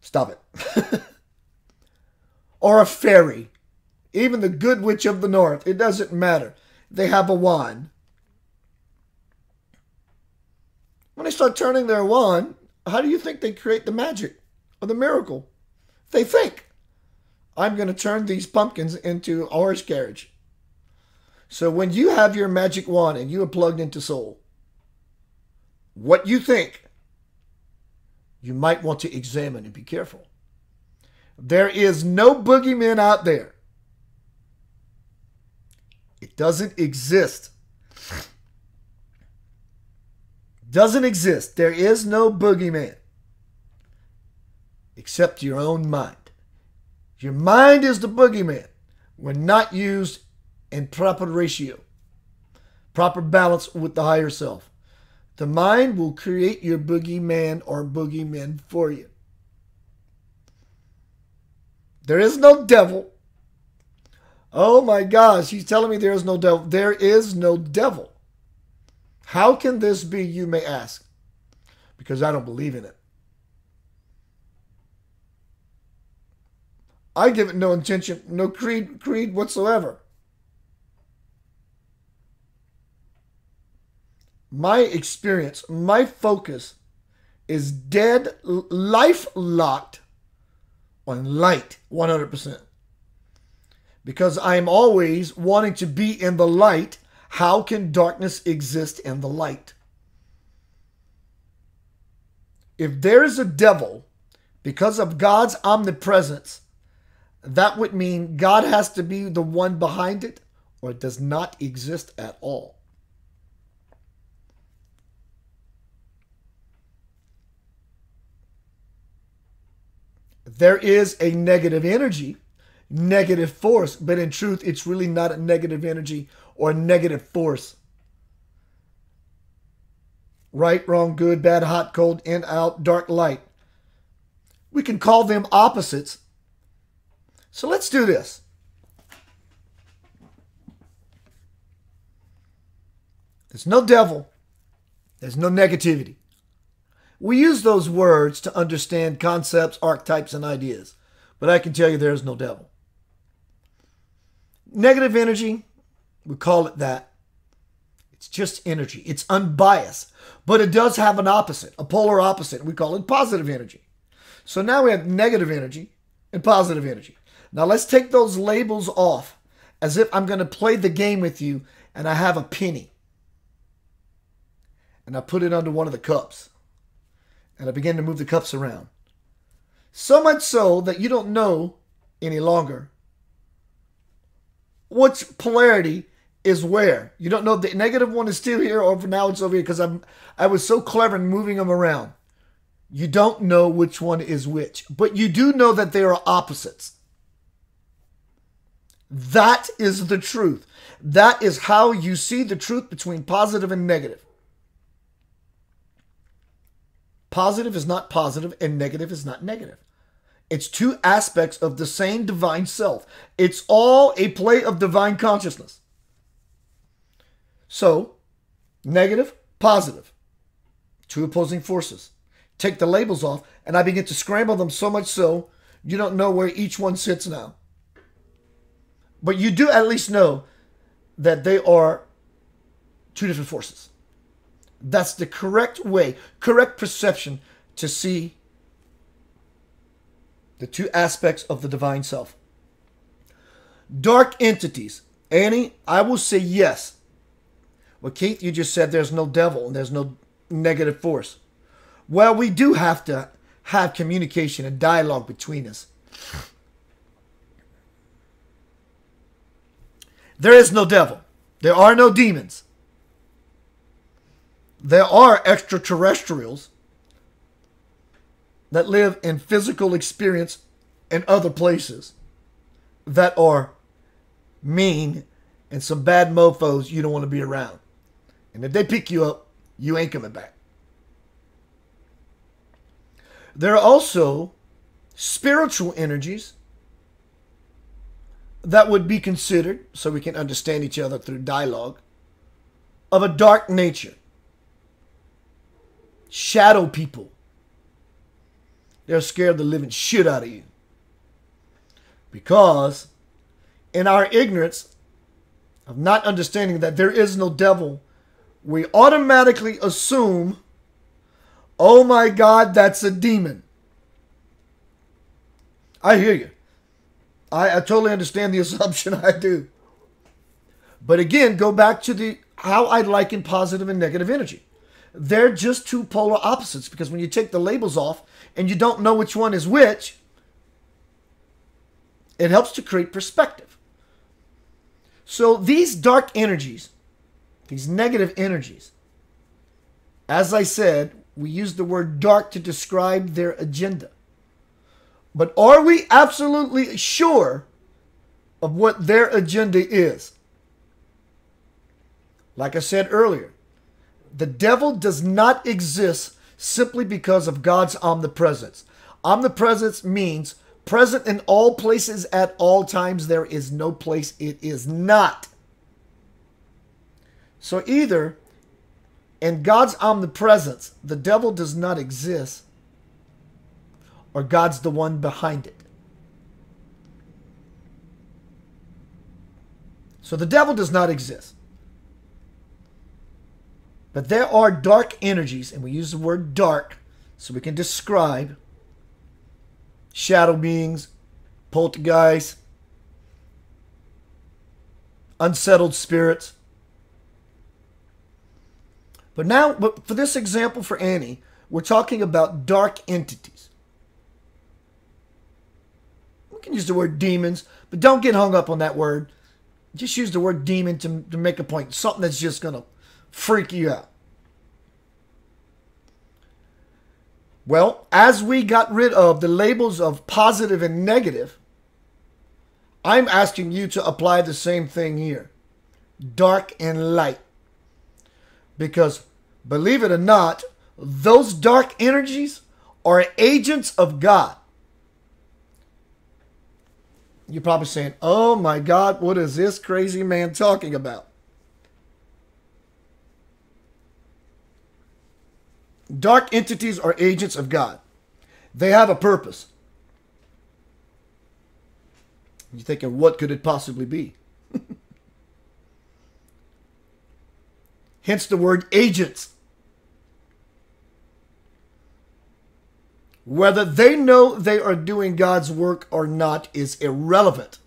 Stop it. Or a fairy. Even the Good Witch of the North. It doesn't matter. They have a wand. When they start turning their wand, how do you think they create the magic or the miracle? They think, I'm going to turn these pumpkins into a horse carriage. So when you have your magic wand and you are plugged into soul, what you think, you might want to examine and be careful. There is no boogeyman out there. It doesn't exist. Doesn't exist. There is no boogeyman except your own mind. Your mind is the boogeyman when not used in proper ratio, proper balance with the higher self. The mind will create your boogeyman or boogeymen for you. There is no devil. Oh my gosh, he's telling me there is no devil. There is no devil. How can this be, you may ask? Because I don't believe in it. I give it no intention, no creed whatsoever. My experience, my focus is dead, life locked on light, 100%. Because I'm always wanting to be in the light. How can darkness exist in the light? If there is a devil, because of God's omnipresence, that would mean God has to be the one behind it, or it does not exist at all. There is a negative energy, negative force, but in truth, it's really not a negative energy or a negative force. Right, wrong, good, bad, hot, cold, in, out, dark, light. We can call them opposites. So let's do this. There's no devil. There's no negativity. We use those words to understand concepts, archetypes, and ideas. But I can tell you there is no devil. Negative energy, we call it that. It's just energy. It's unbiased. But it does have an opposite, a polar opposite. We call it positive energy. So now we have negative energy and positive energy. Now let's take those labels off as if I'm going to play the game with you and I have a penny. And I put it under one of the cups. And I begin to move the cups around. So much so that you don't know any longer which polarity is where. You don't know if the negative one is still here or for now it's over here because I was so clever in moving them around. You don't know which one is which. But you do know that they are opposites. That is the truth. That is how you see the truth between positive and negative. Positive is not positive and negative is not negative. It's two aspects of the same divine self. It's all a play of divine consciousness. So, negative, positive, two opposing forces. Take the labels off and I begin to scramble them so much so you don't know where each one sits now. But you do at least know that they are two different forces. That's the correct way, correct perception to see the two aspects of the divine self. Dark entities. Annie, I will say yes. Well, Keith, you just said there's no devil and there's no negative force. Well, we do have to have communication and dialogue between us. There is no devil. There are no demons. There are extraterrestrials that live in physical experience in other places that are mean and some bad mofos you don't want to be around. And if they pick you up, you ain't coming back. There are also spiritual energies that would be considered, so we can understand each other through dialogue, of a dark nature. Shadow people. They're scared of the living shit out of you. Because in our ignorance of not understanding that there is no devil, we automatically assume, oh my God, that's a demon. I hear you. I totally understand the assumption. I do. But again, go back to how I liken positive and negative energy. They're just two polar opposites because when you take the labels off and you don't know which one is which, it helps to create perspective. So these dark energies, these negative energies, as I said, we use the word dark to describe their agenda. But are we absolutely sure of what their agenda is? Like I said earlier, the devil does not exist simply because of God's omnipresence. Omnipresence means present in all places at all times. There is no place it is not. So either in God's omnipresence, the devil does not exist, or God's the one behind it. So the devil does not exist. But there are dark energies, and we use the word dark so we can describe shadow beings, poltergeists, unsettled spirits. But for this example for Annie, we're talking about dark entities. We can use the word demons, but don't get hung up on that word. Just use the word demon to make a point. Something that's just going to freak you out. Well, as we got rid of the labels of positive and negative, I'm asking you to apply the same thing here. Dark and light. Because, believe it or not, those dark energies are agents of God. You're probably saying, oh my God, what is this crazy man talking about? Dark entities are agents of God. They have a purpose. You're thinking, what could it possibly be? Hence the word agents. Whether they know they are doing God's work or not is irrelevant.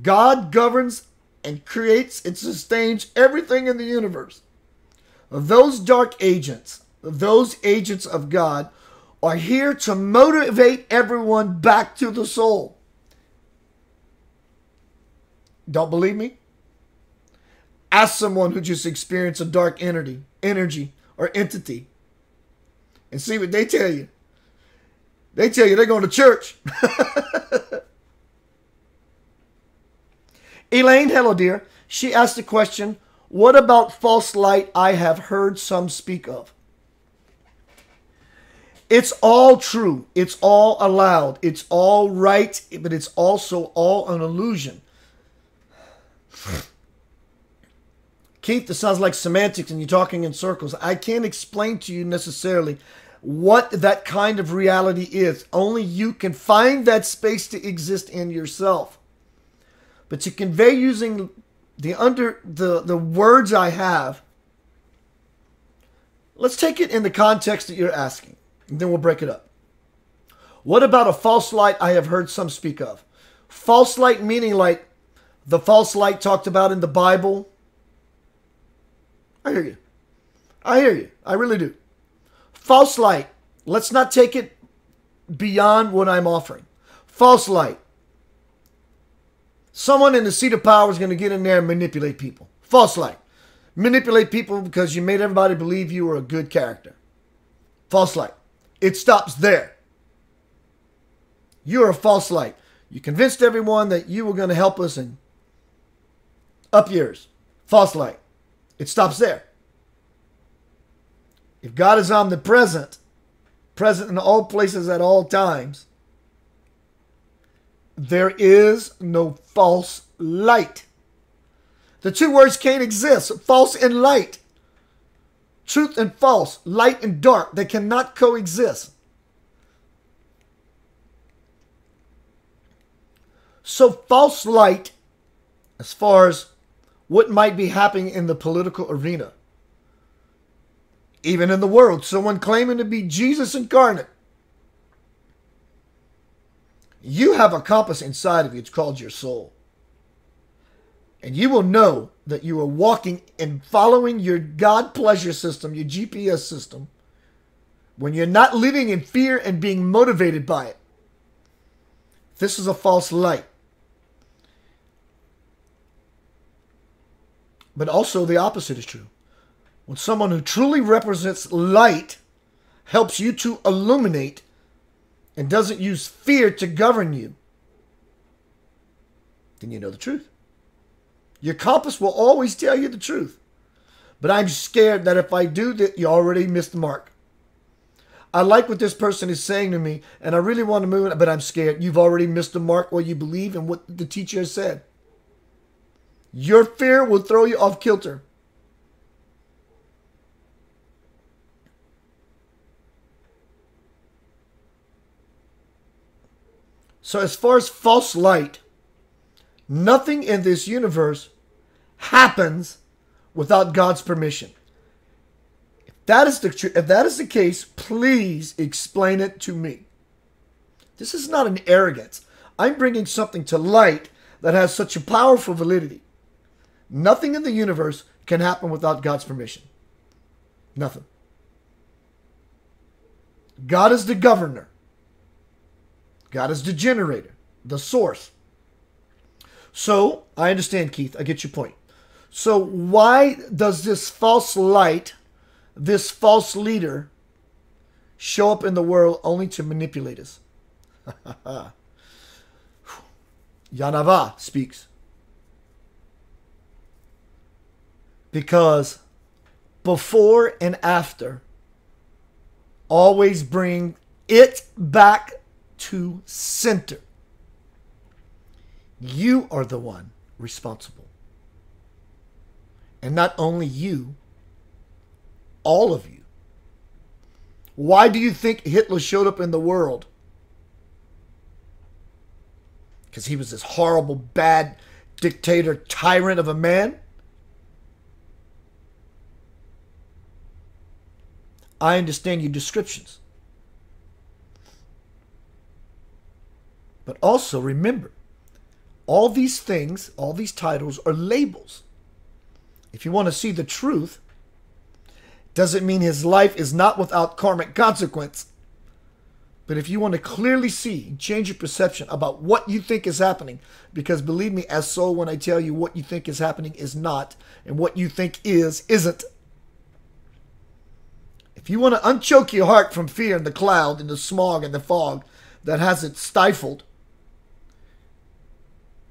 God governs and creates and sustains everything in the universe. Those dark agents, those agents of God, are here to motivate everyone back to the soul. Don't believe me? Ask someone who just experienced a dark energy or entity and see what they tell you. They tell you they're going to church. Elaine, hello dear. She asked the question, what about false light I have heard some speak of? It's all true. It's all allowed. It's all right, but it's also all an illusion. Keith, this sounds like semantics and you're talking in circles. I can't explain to you necessarily what that kind of reality is. Only you can find that space to exist in yourself. But to convey using the words I have, let's take it in the context that you're asking, and then we'll break it up. What about a false light I have heard some speak of? False light meaning like the false light talked about in the Bible. I hear you. I hear you. I really do. False light. Let's not take it beyond what I'm offering. False light. Someone in the seat of power is going to get in there and manipulate people. False light. Manipulate people because you made everybody believe you were a good character. False light. It stops there. You're a false light. You convinced everyone that you were going to help us and up yours. False light. It stops there. If God is omnipresent, present in all places at all times, there is no false light. The two words can't exist. False and light. Truth and false. Light and dark. They cannot coexist. So false light, as far as what might be happening in the political arena, even in the world, someone claiming to be Jesus incarnate. You have a compass inside of you. It's called your soul. And you will know that you are walking and following your God pleasure system, your GPS system, when you're not living in fear and being motivated by it. This is a false light. But also the opposite is true. When someone who truly represents light helps you to illuminate and doesn't use fear to govern you, then you know the truth. Your compass will always tell you the truth. But I'm scared that if I do that, you already missed the mark. I like what this person is saying to me, and I really want to move it, but I'm scared. You've already missed the mark what you believe and what the teacher has said. Your fear will throw you off kilter. So as far as false light, nothing in this universe happens without God's permission. If that is the case, please explain it to me. This is not an arrogance. I'm bringing something to light that has such a powerful validity. Nothing in the universe can happen without God's permission. Nothing. God is the governor. God is the generator, the source. So, I understand, Keith. I get your point. So, why does this false light, this false leader, show up in the world only to manipulate us? Yanava speaks. Because before and after always bring it back to center. You are the one responsible. And not only you, all of you. Why do you think Hitler showed up in the world? Because he was this horrible, bad dictator, tyrant of a man? I understand your descriptions. But also remember, all these things, all these titles are labels. If you want to see the truth, doesn't mean his life is not without karmic consequence. But if you want to clearly see and change your perception about what you think is happening, because believe me, as soul, when I tell you what you think is happening is not, and what you think is, isn't. If you want to unchoke your heart from fear and the cloud and the smog and the fog that has it stifled,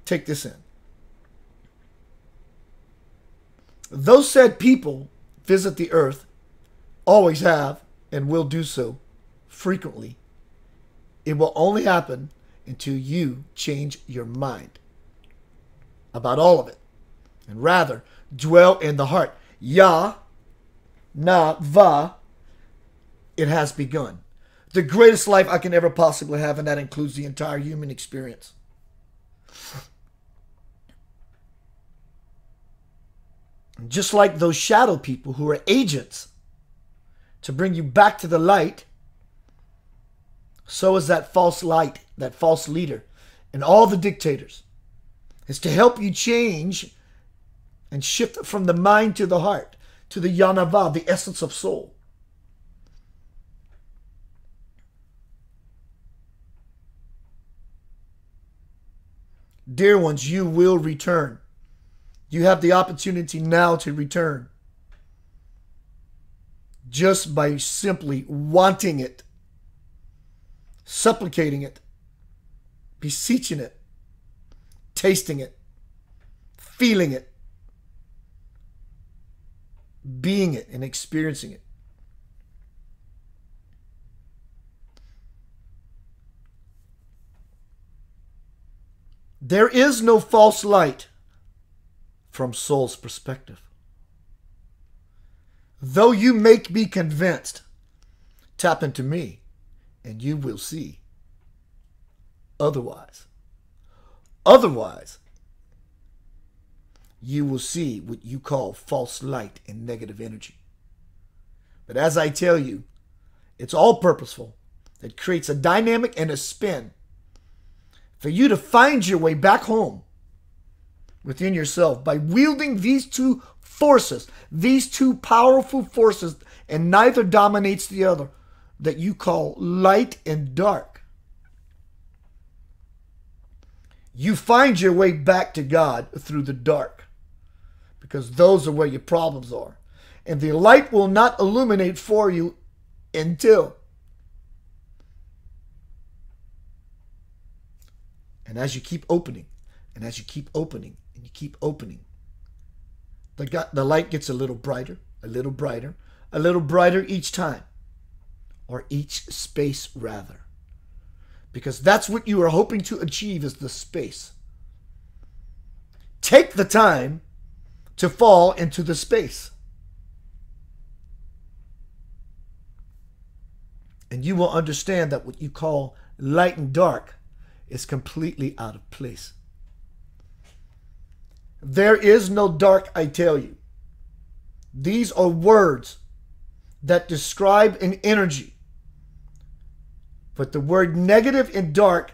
take this in. Those said people visit the earth, always have, and will do so frequently. It will only happen until you change your mind about all of it, and rather dwell in the heart. Ya, na, va, it has begun. The greatest life I can ever possibly have, and that includes the entire human experience. Just like those shadow people who are agents to bring you back to the light, so is that false light, that false leader, and all the dictators. Is to help you change and shift from the mind to the heart, to the yanava, the essence of soul. Dear ones, you will return. You have the opportunity now to return. Just by simply wanting it, supplicating it, beseeching it, tasting it, feeling it, being it, and experiencing it. There is no false light from soul's perspective. Though you make me convinced, tap into me and you will see. Otherwise, you will see what you call false light and negative energy. But as I tell you, it's all purposeful. It creates a dynamic and a spin for you to find your way back home within yourself by wielding these two forces, these two powerful forces, and neither dominates the other, that you call light and dark. You find your way back to God through the dark, because those are where your problems are. And the light will not illuminate for you until. And as you keep opening, and as you keep opening, and you keep opening, the light gets a little brighter, a little brighter, a little brighter each time. Or each space, rather. Because that's what you are hoping to achieve, is the space. Take the time to fall into the space. And you will understand that what you call light and dark is completely out of place. There is no dark, I tell you. These are words that describe an energy. But the word negative and dark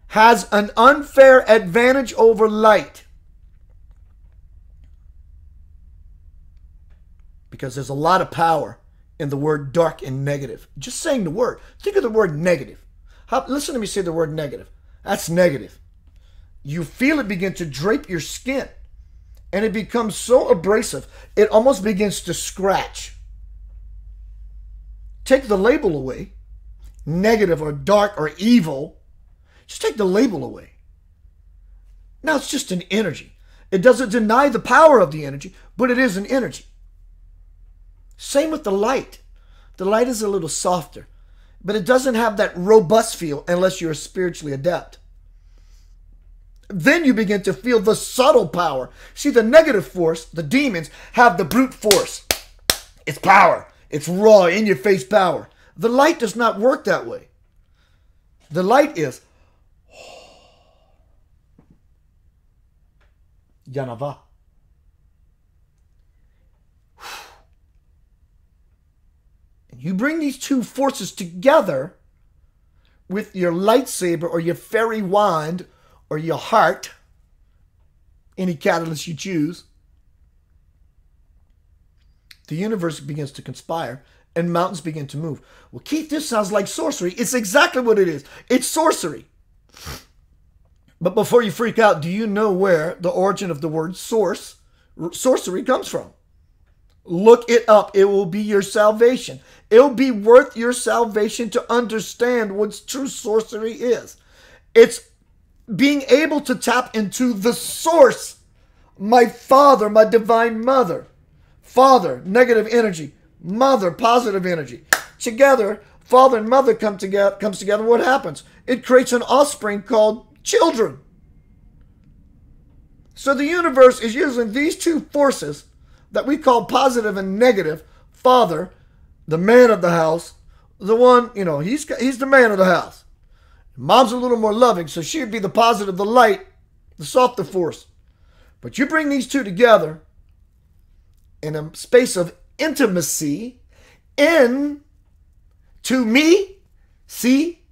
has an unfair advantage over light. Because there's a lot of power in the word dark and negative. Just saying the word. Think of the word negative. Listen to me say the word negative. That's negative. You feel it begin to drape your skin. And it becomes so abrasive, it almost begins to scratch. Take the label away. Negative or dark or evil. Just take the label away. Now it's just an energy. It doesn't deny the power of the energy, but it is an energy. Same with the light. The light is a little softer, but it doesn't have that robust feel unless you're spiritually adept. Then you begin to feel the subtle power. See, the negative force, the demons, have the brute force. It's power. It's raw, in-your-face power. The light does not work that way. The light is Yanava. And you bring these two forces together with your lightsaber or your fairy wand or your heart, any catalyst you choose. The universe begins to conspire and mountains begin to move. Well, Keith, this sounds like sorcery. It's exactly what it is. It's sorcery. But before you freak out, do you know where the origin of the word sorcery comes from? Look it up. It will be your salvation. It'll be worth your salvation to understand what true sorcery is. It's being able to tap into the source. My Father, my Divine Mother. Father, negative energy. Mother, positive energy. Together, Father and Mother comes together. What happens? It creates an offspring called children. So the universe is using these two forces that we call positive and negative. Father, the man of the house, the one, he's the man of the house. Mom's a little more loving, so she'd be the positive, the light, the softer force. But you bring these two together in a space of intimacy, to me, see?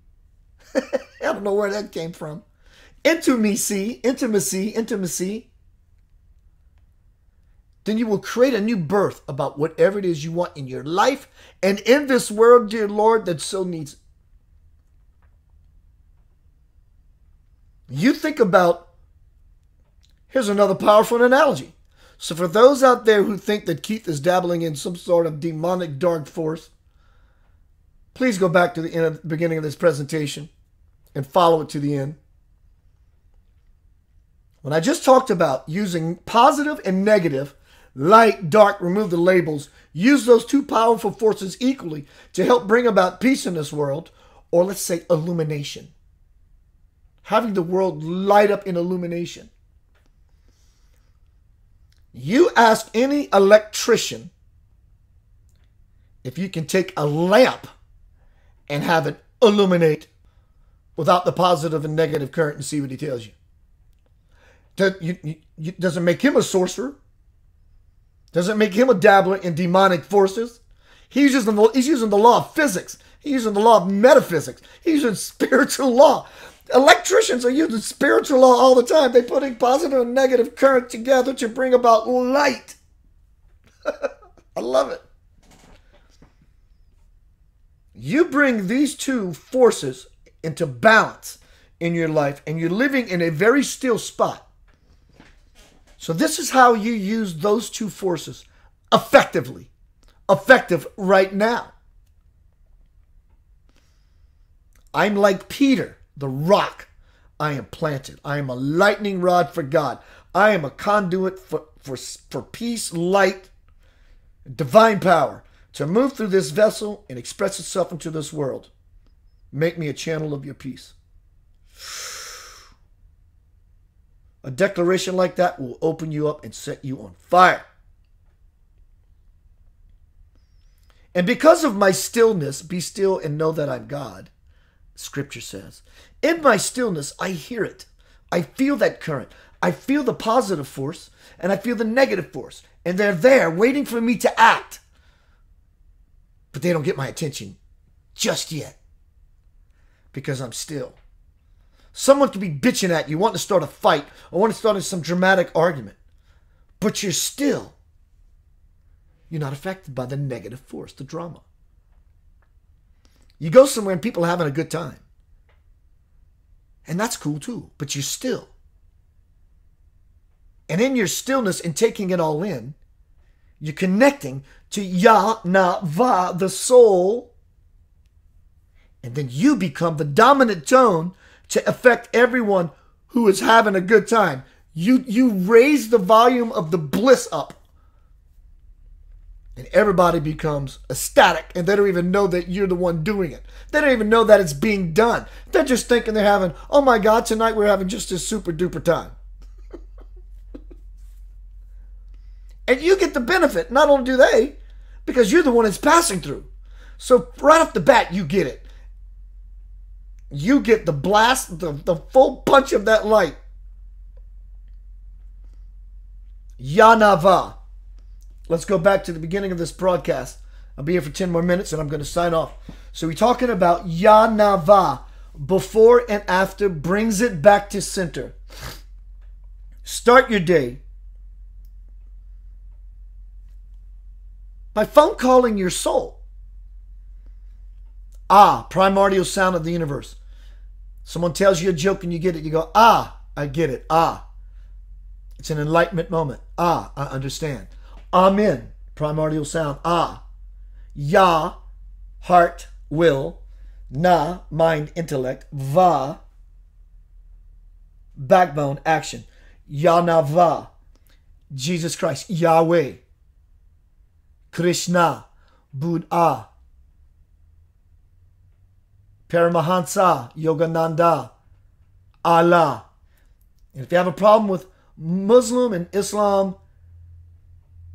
I don't know where that came from. Intimacy. Then you will create a new birth about whatever it is you want in your life and in this world, dear Lord, that so needs it. You think about, here's another powerful analogy. So for those out there who think that Keith is dabbling in some sort of demonic dark force, please go back to the beginning of this presentation and follow it to the end. When I just talked about using positive and negative, light, dark, remove the labels, use those two powerful forces equally to help bring about peace in this world, or let's say illumination. Having the world light up in illumination. You ask any electrician if you can take a lamp and have it illuminate without the positive and negative current and see what he tells you. Doesn't make him a sorcerer. Doesn't make him a dabbler in demonic forces. He's using the law of physics. He's using the law of metaphysics. He's using spiritual law. Electricians are using spiritual law all the time. They're putting positive and negative current together to bring about light. I love it. You bring these two forces into balance in your life, and you're living in a very still spot. So this is how you use those two forces effectively. Effective right now. I'm like Peter, the rock. I am planted. I am a lightning rod for God. I am a conduit for peace, light, divine power to move through this vessel and express itself into this world. Make me a channel of your peace. A declaration like that will open you up and set you on fire. And because of my stillness, be still and know that I'm God. Scripture says, in my stillness, I hear it. I feel that current. I feel the positive force and I feel the negative force. And they're there waiting for me to act. But they don't get my attention just yet because I'm still. Someone could be bitching at you, wanting to start a fight or wanting to start some dramatic argument. But you're still. You're not affected by the negative force, the drama. You go somewhere and people are having a good time. And that's cool too, but you're still. And in your stillness and taking it all in, you're connecting to Ya, Na, Va, the soul. And then you become the dominant tone to affect everyone who is having a good time. You raise the volume of the bliss up. And everybody becomes ecstatic, and they don't even know that you're the one doing it. They don't even know that it's being done. They're just thinking they're having, oh my God, tonight we're having just this super duper time. And you get the benefit. Not only do they, because you're the one that's passing through. So right off the bat, you get it. You get the blast, the full punch of that light. Yanava. Let's go back to the beginning of this broadcast. I'll be here for 10 more minutes and I'm going to sign off. So we're talking about Yanava. Before and after brings it back to center. Start your day by phone calling your soul. Ah, primordial sound of the universe. Someone tells you a joke and you get it. You go, ah, I get it. Ah. It's an enlightenment moment. Ah, I understand. Amen. Primordial sound. Ah. Ya, heart, will. Na, mind, intellect. Va, backbone, action. Yanava, Jesus Christ. Yahweh, Krishna, Buddha, Paramahansa, Yogananda, Allah. And if you have a problem with Muslim and Islam,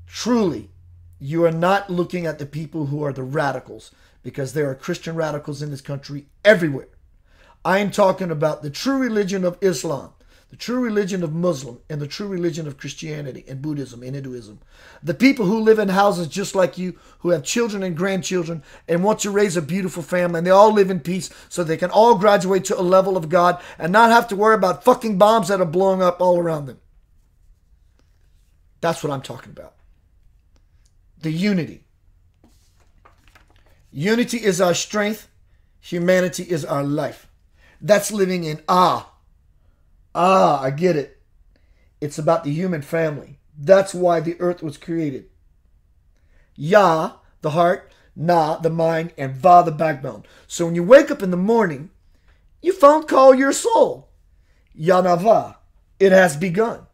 truly, you are not looking at the people who are the radicals, because there are Christian radicals in this country everywhere. I am talking about the true religion of Islam, the true religion of Muslim, and the true religion of Christianity and Buddhism and Hinduism. The people who live in houses just like you, who have children and grandchildren and want to raise a beautiful family, and they all live in peace so they can all graduate to a level of God and not have to worry about fucking bombs that are blowing up all around them. That's what I'm talking about. The unity. Unity is our strength. Humanity is our life. That's living in Ah, I get it. It's about the human family. That's why the earth was created. Ya, the heart. Na, the mind. And Va, the backbone. So when you wake up in the morning, you phone call your soul. Yanava. It has begun.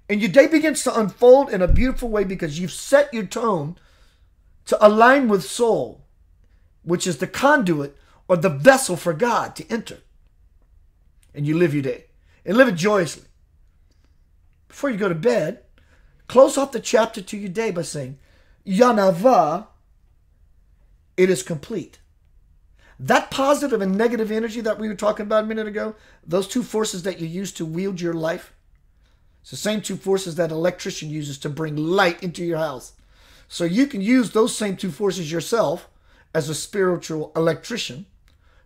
And your day begins to unfold in a beautiful way because you've set your tone to align with soul, which is the conduit or the vessel for God to enter. And you live your day. And live it joyously. Before you go to bed, close off the chapter to your day by saying, Yanava, it is complete. That positive and negative energy that we were talking about a minute ago, those two forces that you use to wield your life, it's the same two forces that an electrician uses to bring light into your house. So you can use those same two forces yourself as a spiritual electrician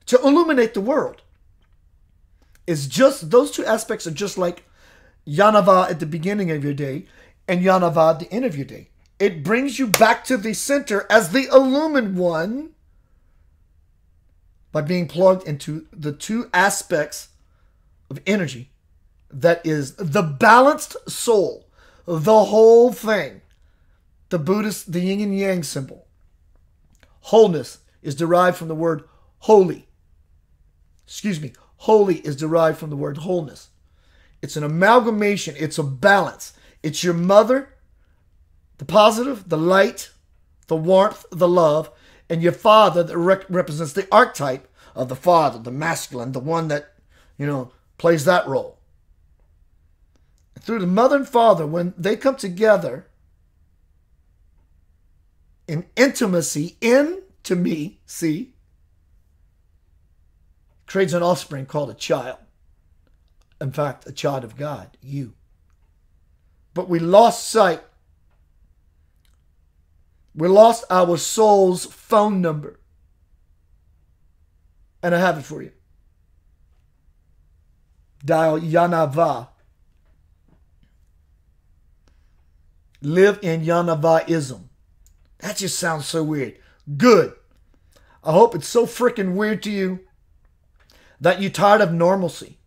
to illuminate the world. It's just, those two aspects are just like Yanava at the beginning of your day and Yanava at the end of your day. It brings you back to the center as the illumined one by being plugged into the two aspects of energy. That is the balanced soul, the whole thing. The Buddhist, the yin and yang symbol. Wholeness is derived from the word holy. Holy is derived from the word wholeness. It's an amalgamation. It's a balance. It's your mother, the positive, the light, the warmth, the love, and your father that represents the archetype of the father, the masculine, the one that, plays that role. Through the mother and father, when they come together in intimacy, creates an offspring called a child. In fact, a child of God, you. But we lost sight. We lost our soul's phone number. And I have it for you. Dial Yanava. Live in Yanavaism. That just sounds so weird. Good. I hope it's so freaking weird to you that you're tired of normalcy.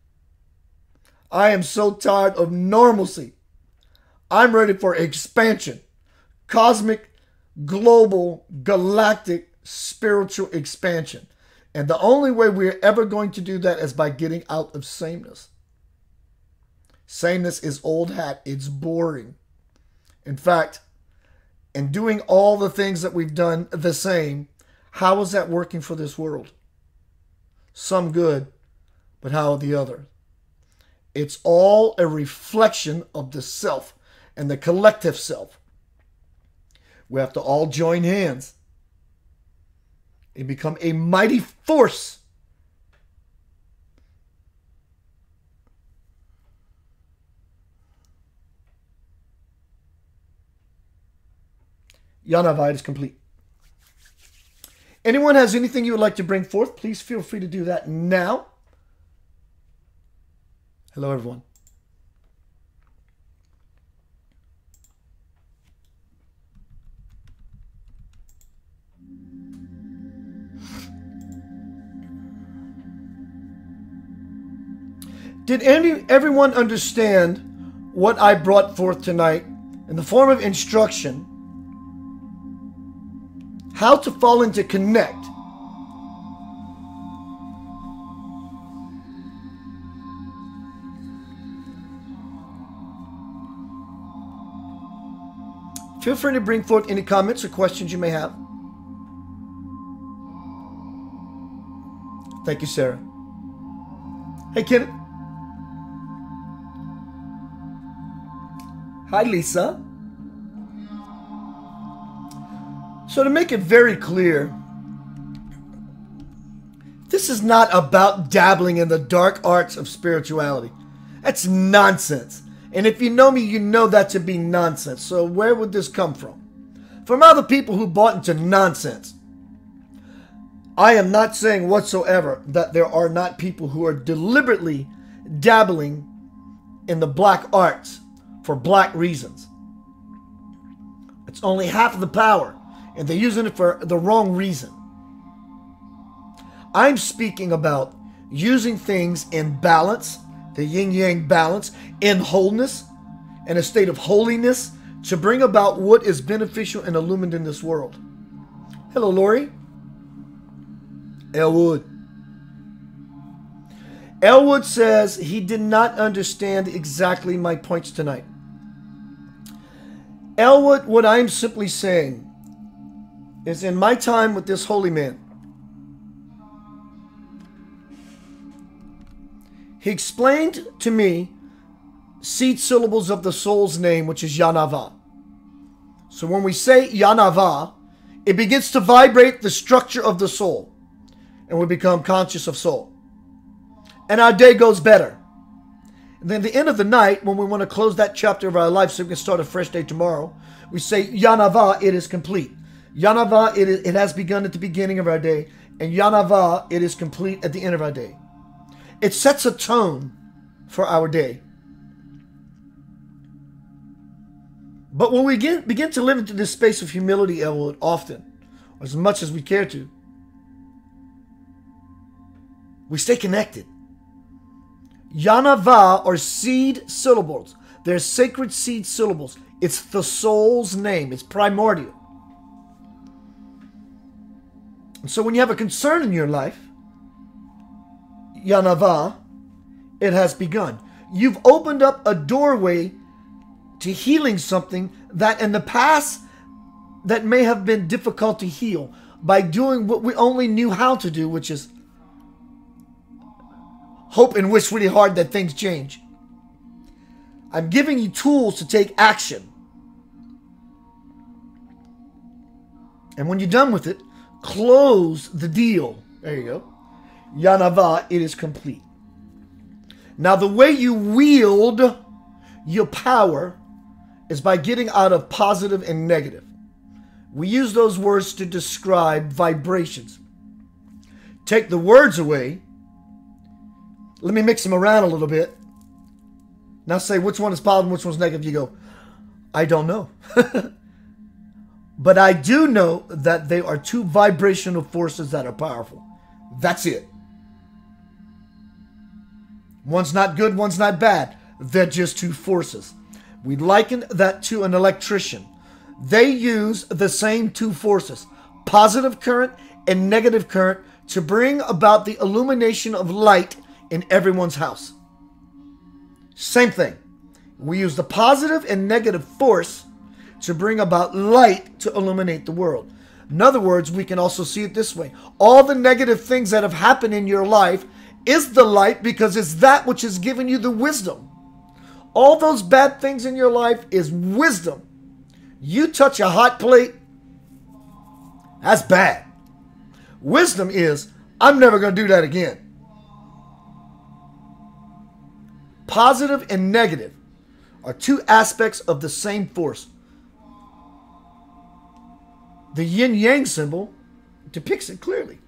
I am so tired of normalcy. I'm ready for expansion. Cosmic, global, galactic, spiritual expansion. And the only way we're ever going to do that is by getting out of sameness. Sameness is old hat. It's boring. In fact, in doing all the things that we've done the same, how is that working for this world? Some good, but how are the others? It's all a reflection of the self and the collective self. We have to all join hands and become a mighty force. Yanavah is complete. Anyone has anything you would like to bring forth, please feel free to do that now. Hello, everyone. Did everyone understand what I brought forth tonight in the form of instruction? How to fall into connect. Feel free to bring forth any comments or questions you may have. Thank you, Sarah. Hey, Kenneth. Hi, Lisa. So to make it very clear, this is not about dabbling in the dark arts of spirituality. That's nonsense. And if you know me, you know that to be nonsense. So where would this come from? From other people who bought into nonsense. I am not saying whatsoever that there are not people who are deliberately dabbling in the black arts for black reasons. It's only half of the power, and they're using it for the wrong reason. I'm speaking about using things in balance, the yin-yang balance, in wholeness, in a state of holiness, to bring about what is beneficial and illumined in this world. Hello, Lori. Elwood. Elwood says he did not understand exactly my points tonight. Elwood, what I'm simply saying is in my time with this holy man, he explained to me seed syllables of the soul's name, which is Yanavah. So when we say Yanavah, it begins to vibrate the structure of the soul, and we become conscious of soul. And our day goes better. And then at the end of the night, when we want to close that chapter of our life so we can start a fresh day tomorrow, we say, Yanavah, it is complete. Yanavah, it has begun at the beginning of our day. And Yanavah, it is complete at the end of our day. It sets a tone for our day. But when we begin to live into this space of humility, Elwood, often, or as much as we care to, we stay connected. Yanavah are seed syllables. They're sacred seed syllables. It's the soul's name. It's primordial. And so when you have a concern in your life, Yanavah, it has begun. You've opened up a doorway to healing something that in the past that may have been difficult to heal by doing what we only knew how to do, which is hope and wish really hard that things change. I'm giving you tools to take action. And when you're done with it, close the deal. There you go. Yanavah, it is complete. Now the way you wield your power is by getting out of positive and negative. We use those words to describe vibrations. Take the words away. Let me mix them around a little bit. Now say which one is positive, which one's negative. You go, I don't know. But I do know that they are two vibrational forces that are powerful. That's it. One's not good, one's not bad. They're just two forces. We liken that to an electrician. They use the same two forces, positive current and negative current, to bring about the illumination of light in everyone's house. Same thing. We use the positive and negative force to bring about light to illuminate the world. In other words, we can also see it this way. All the negative things that have happened in your life is the light, because it's that which has given you the wisdom. All those bad things in your life is wisdom. You touch a hot plate, that's bad. Wisdom is, I'm never going to do that again. Positive and negative are two aspects of the same force. The yin-yang symbol depicts it clearly.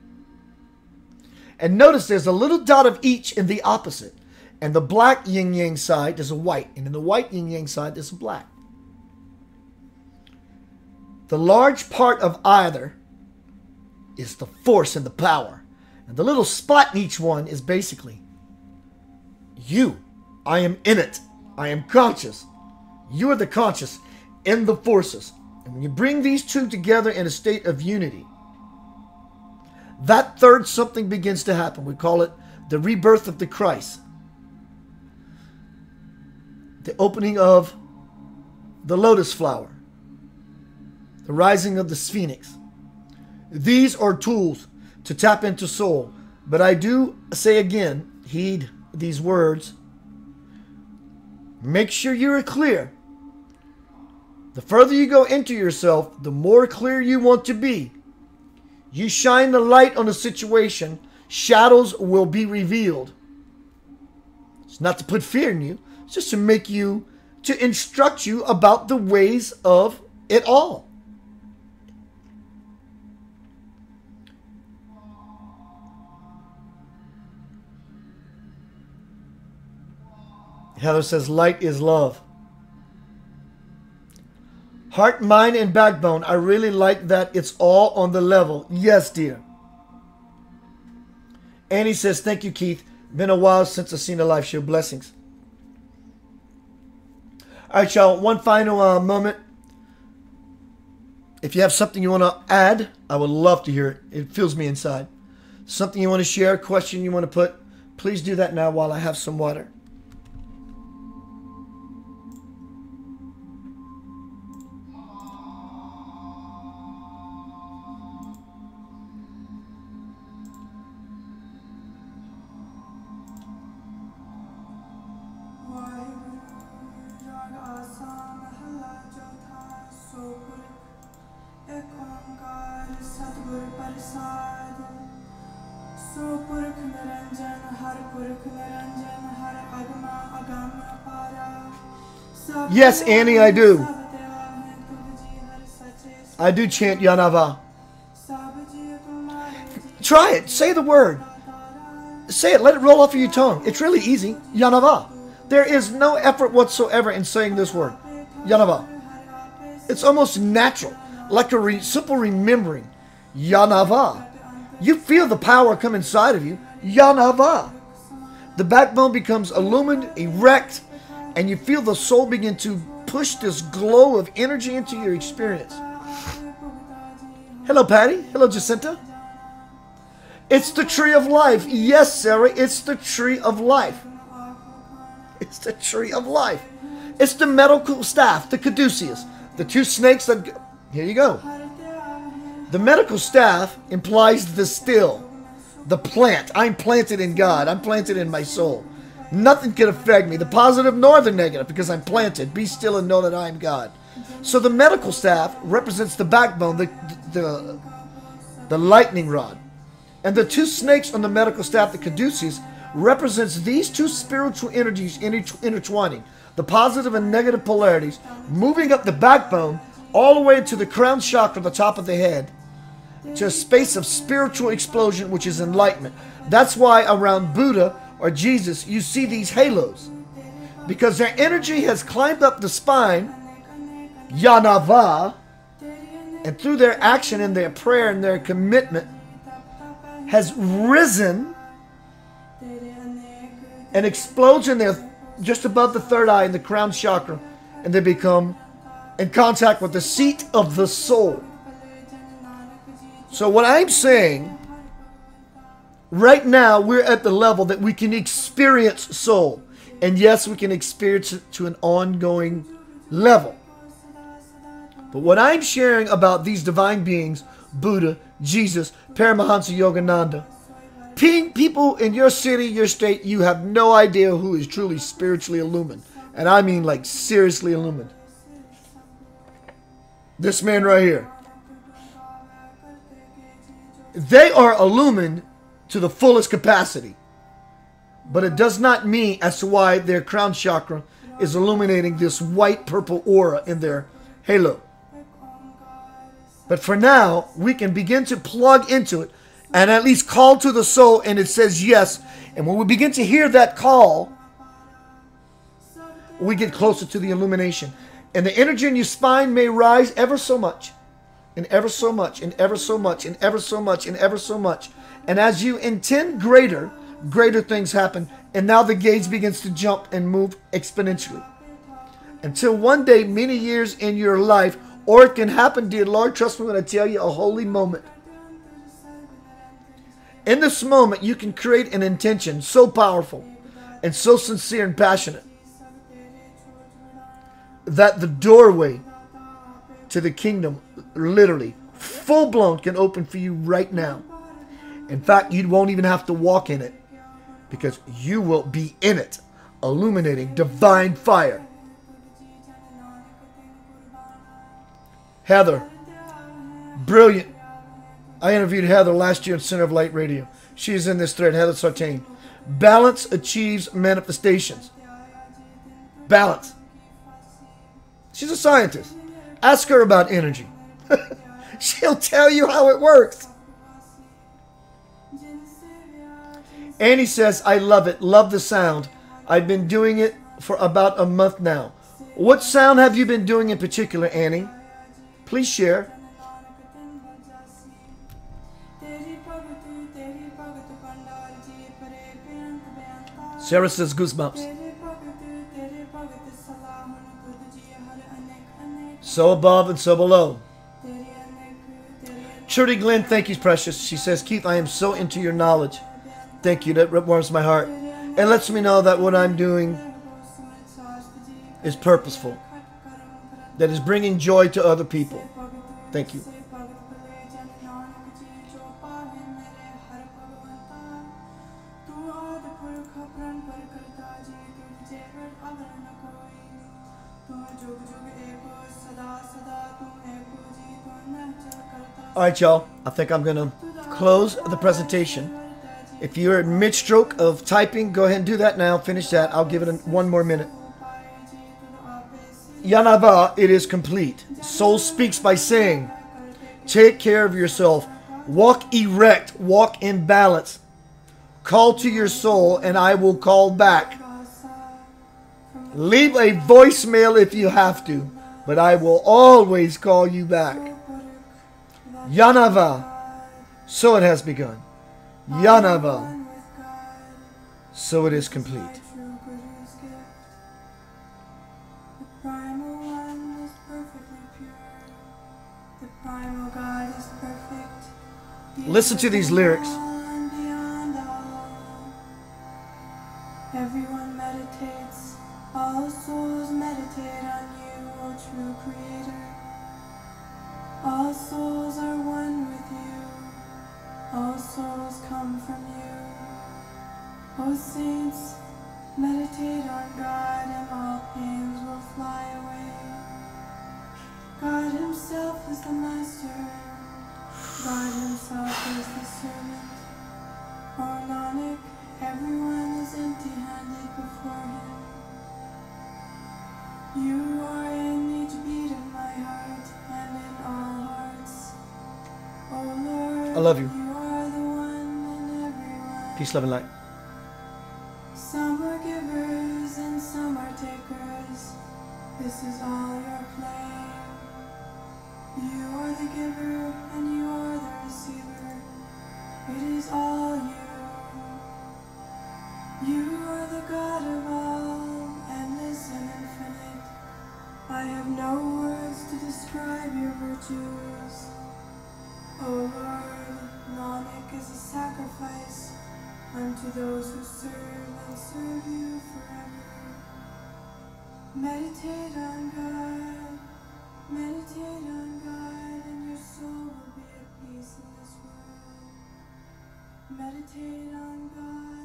And notice there's a little dot of each in the opposite. And the black yin-yang side, there's a white. And in the white yin-yang side, there's a black. The large part of either is the force and the power. And the little spot in each one is basically you. I am in it. I am conscious. You are the conscious in the forces. And when you bring these two together in a state of unity, that third something begins to happen. We call it the rebirth of the Christ. The opening of the lotus flower. The rising of the phoenix. These are tools to tap into soul. But I do say again, heed these words. Make sure you're clear. The further you go into yourself, the more clear you want to be. You shine the light on a situation, shadows will be revealed. It's not to put fear in you. It's just to make you, to instruct you about the ways of it all. Heather says, light is love. Heart, mind, and backbone. I really like that it's all on the level. Yes, dear. Annie says, thank you, Keith. Been a while since I've seen a live show. Blessings. All right, y'all. One final moment. If you have something you want to add, I would love to hear it. It fills me inside. Something you want to share, question you want to put, please do that now while I have some water. Yes, Annie, I do. I do chant Yanava. Try it. Say the word. Say it. Let it roll off of your tongue. It's really easy. Yanava. There is no effort whatsoever in saying this word. Yanava. It's almost natural. Like a simple remembering. Yanava. You feel the power come inside of you. Yanava. The backbone becomes illumined, erect, and you feel the soul begin to push this glow of energy into your experience. Hello, Patty. Hello, Jacinta. It's the tree of life. Yes, Sarah, it's the tree of life. It's the tree of life. It's the medical staff, the caduceus, the two snakes that... Here you go. The medical staff implies the still, the plant. I'm planted in God. I'm planted in my soul. Nothing can affect me, the positive nor the negative, because I'm planted. Be still and know that I am God. So the medical staff represents the backbone, the lightning rod. And the two snakes on the medical staff, the caduceus, represents these two spiritual energies intertwining. The positive and negative polarities, moving up the backbone all the way to the crown chakra, the top of the head, to a space of spiritual explosion, which is enlightenment. That's why around Buddha or Jesus, you see these halos, because their energy has climbed up the spine, Yanava, and through their action and their prayer and their commitment, has risen and explodes in there just above the third eye in the crown chakra, and they become in contact with the seat of the soul. So what I'm saying, right now, we're at the level that we can experience soul. And yes, we can experience it to an ongoing level. But what I'm sharing about these divine beings, Buddha, Jesus, Paramahansa Yogananda, people in your city, your state, you have no idea who is truly spiritually illumined. And I mean like seriously illumined. This man right here They are illumined to the fullest capacity. But it does not mean as to why their crown chakra is illuminating this white-purple aura in their halo. But for now, we can begin to plug into it and at least call to the soul, and it says yes. And when we begin to hear that call, we get closer to the illumination. And the energy in your spine may rise ever so much, and ever so much, and ever so much, and ever so much, and ever so much. And as you intend greater, greater things happen. And now the gauge begins to jump and move exponentially. Until one day, many years in your life, or it can happen, dear Lord, trust me when I tell you, a holy moment. In this moment, you can create an intention so powerful and so sincere and passionate that the doorway to the kingdom, literally, full-blown, can open for you right now. In fact, you won't even have to walk in it, because you will be in it, illuminating divine fire. Heather, brilliant. I interviewed Heather last year in Center of Light Radio. She is in this thread, Heather Sartain. Balance achieves manifestations. Balance. She's a scientist. Ask her about energy. She'll tell you how it works. Annie says, I love it. Love the sound. I've been doing it for about a month now. What sound have you been doing in particular, Annie? Please share. Sarah says goosebumps. So above and so below. Trudy Glenn, thank you, precious. She says, Keith, I am so into your knowledge. Thank you. That warms my heart. And lets me know that what I'm doing is purposeful. That is bringing joy to other people. Thank you. All right, y'all. I think I'm going to close the presentation. If you're in mid-stroke of typing, go ahead and do that now. Finish that. I'll give it one more minute. Yanava, it is complete. Soul speaks by saying, take care of yourself. Walk erect. Walk in balance. Call to your soul, and I will call back. Leave a voicemail if you have to, but I will always call you back. Yanava, so it has begun. Yanava, so it is complete. Listen to these lyrics. Everyone meditates, all souls meditate on you, O true Creator. All souls are one with you, all souls come from you. O saints, meditate on God and all pains will fly away. God himself is the master, God himself is the servant. O Nanak, everyone is empty-handed before him. You are in each beat of my heart and in all hearts. O Lord, I love you. You are the one in everyone. Peace, love, and light. Some are givers and some are takers. This is all your play. You are the giver and you are the receiver. It is all you. You are the God of all, endless and infinite. I have no words to describe your virtues. O Lord, Nanak is a sacrifice unto those who serve and serve you forever. Meditate on God, and your soul will be at peace in this world. Meditate on God.